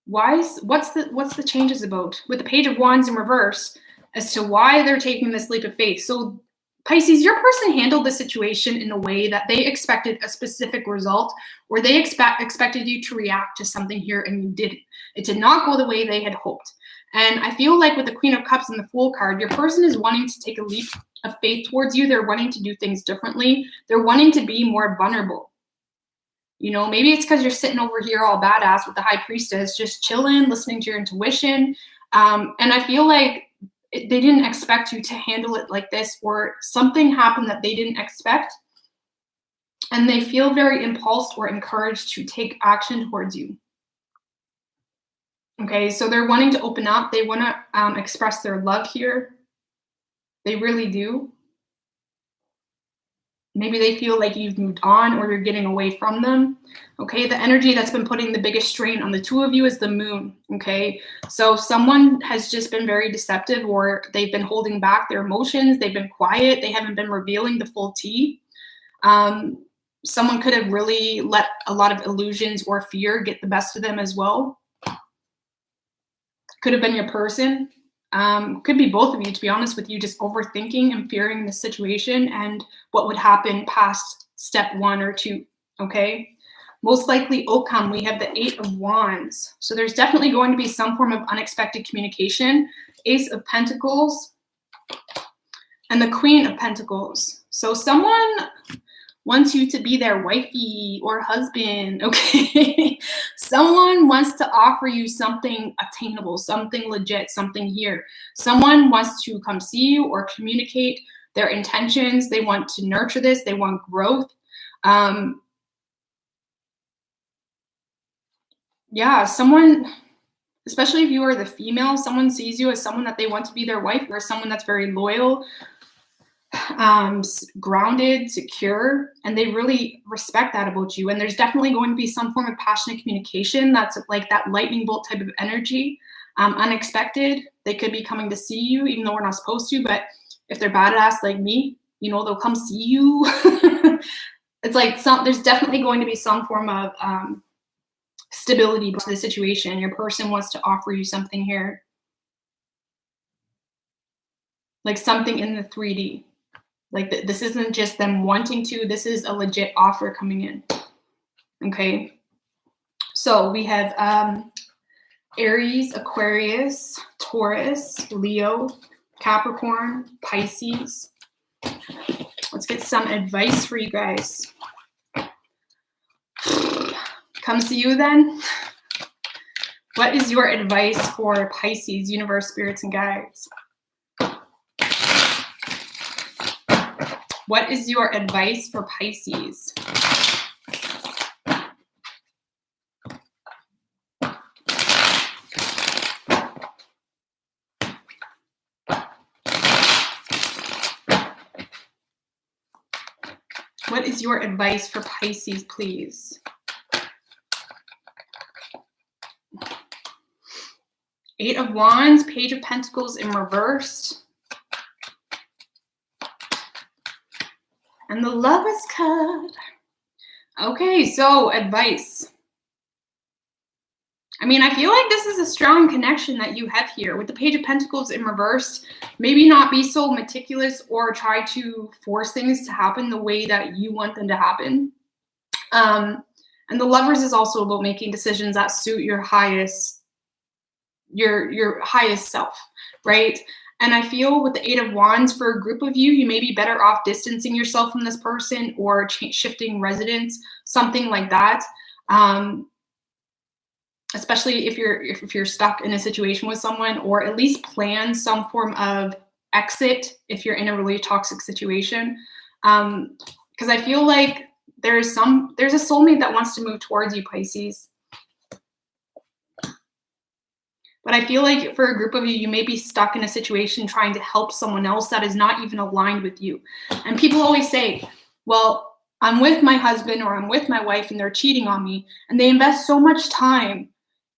What's the changes about? With the Page of Wands in reverse, as to why they're taking this leap of faith. So Pisces, your person handled the situation in a way that they expected a specific result, or they expected you to react to something here, and you didn't. It did not go the way they had hoped. And I feel like with the Queen of Cups and the Fool card, your person is wanting to take a leap of faith towards you. They're wanting to do things differently. They're wanting to be more vulnerable. You know, maybe it's because you're sitting over here all badass with the High Priestess, just chilling, listening to your intuition. And I feel like they didn't expect you to handle it like this, or something happened that they didn't expect, and they feel very impulsed or encouraged to take action towards you. Okay, so they're wanting to open up. They want to express their love here. They really do. Maybe they feel like you've moved on, or you're getting away from them. Okay, the energy that's been putting the biggest strain on the two of you is the Moon. Okay, so someone has just been very deceptive, or they've been holding back their emotions. They've been quiet. They haven't been revealing the full tea. Someone could have really let a lot of illusions or fear get the best of them as well. Could have been your person. Could be both of you, to be honest with you, just overthinking and fearing the situation and what would happen past step 1 or 2, okay? Most likely outcome, we have the 8 of Wands. So there's definitely going to be some form of unexpected communication. Ace of Pentacles and the Queen of Pentacles. So someone wants you to be their wifey or husband, okay? Someone wants to offer you something attainable, something legit, something here. Someone wants to come see you or communicate their intentions. They want to nurture this. They want growth. Yeah, someone, especially if you are the female, someone sees you as someone that they want to be their wife, or someone that's very loyal, grounded, secure, and they really respect that about you. And there's definitely going to be some form of passionate communication that's like that lightning bolt type of energy, unexpected. They could be coming to see you, even though we're not supposed to, but if they're badass like me, you know, they'll come see you. It's like there's definitely going to be some form of stability to the situation. Your person wants to offer you something here, like something in the 3D. Like this isn't just them wanting to, this is a legit offer coming in. Okay. So we have Aries, Aquarius, Taurus, Leo, Capricorn, Pisces. Let's get some advice for you guys. Comes to you then. What is your advice for Pisces, universe, spirits, and guides? What is your advice for Pisces? What is your advice for Pisces, please? Eight of Wands, Page of Pentacles in reverse. And the Lovers card. Okay, so advice. I mean, I feel like this is a strong connection that you have here. With the Page of Pentacles in reverse, maybe not be so meticulous or try to force things to happen the way that you want them to happen. And the Lovers is also about making decisions that suit your highest self, right? And I feel with the Eight of Wands, for a group of you, you may be better off distancing yourself from this person or shifting residence, something like that. Especially if you're stuck in a situation with someone, or at least plan some form of exit if you're in a really toxic situation. Because I feel like there's a soulmate that wants to move towards you, Pisces. But I feel like for a group of you, you may be stuck in a situation trying to help someone else that is not even aligned with you. And people always say, well, I'm with my husband or I'm with my wife and they're cheating on me. And they invest so much time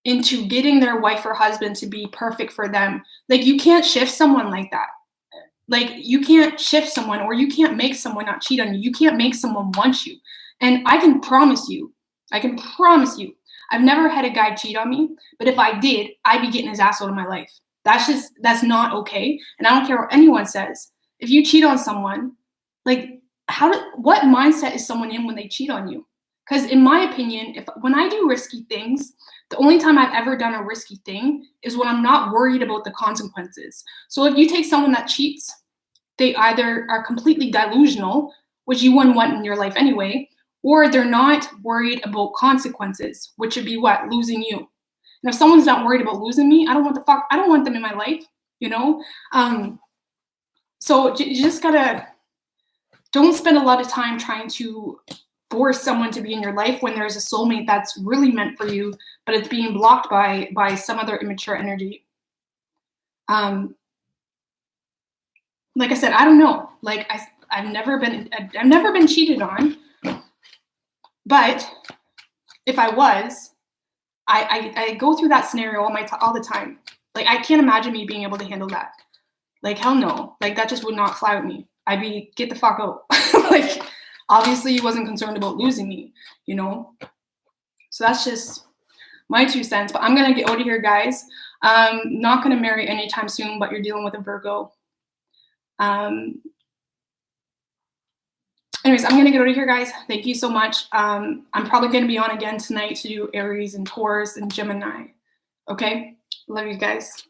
into getting their wife or husband to be perfect for them. Like, you can't shift someone like that. Like, you can't shift someone, or you can't make someone not cheat on you. You can't make someone want you. And I can promise you, I've never had a guy cheat on me, but if I did, I'd be getting his ass out of my life. That's not okay. And I don't care what anyone says. If you cheat on someone, like, what mindset is someone in when they cheat on you? Because in my opinion, when I do risky things, the only time I've ever done a risky thing is when I'm not worried about the consequences. So if you take someone that cheats, they either are completely delusional, which you wouldn't want in your life anyway, or they're not worried about consequences, which would be what? Losing you. And if someone's not worried about losing me, I don't want them in my life, you know? So you just don't spend a lot of time trying to force someone to be in your life when there's a soulmate that's really meant for you, but it's being blocked by some other immature energy. Like I said, I don't know. Like I've never been cheated on. But if I was, I go through that scenario all the time. Like, I can't imagine me being able to handle that. Like, hell no. Like, that just would not fly with me. I'd be, get the fuck out. Like, obviously he wasn't concerned about losing me, you know? So that's just my 2 cents. But I'm going to get out of here, guys. Not going to marry anytime soon, but you're dealing with a Virgo. Anyways, I'm going to get out of here, guys. Thank you so much. I'm probably going to be on again tonight to do Aries and Taurus and Gemini. Okay? Love you guys.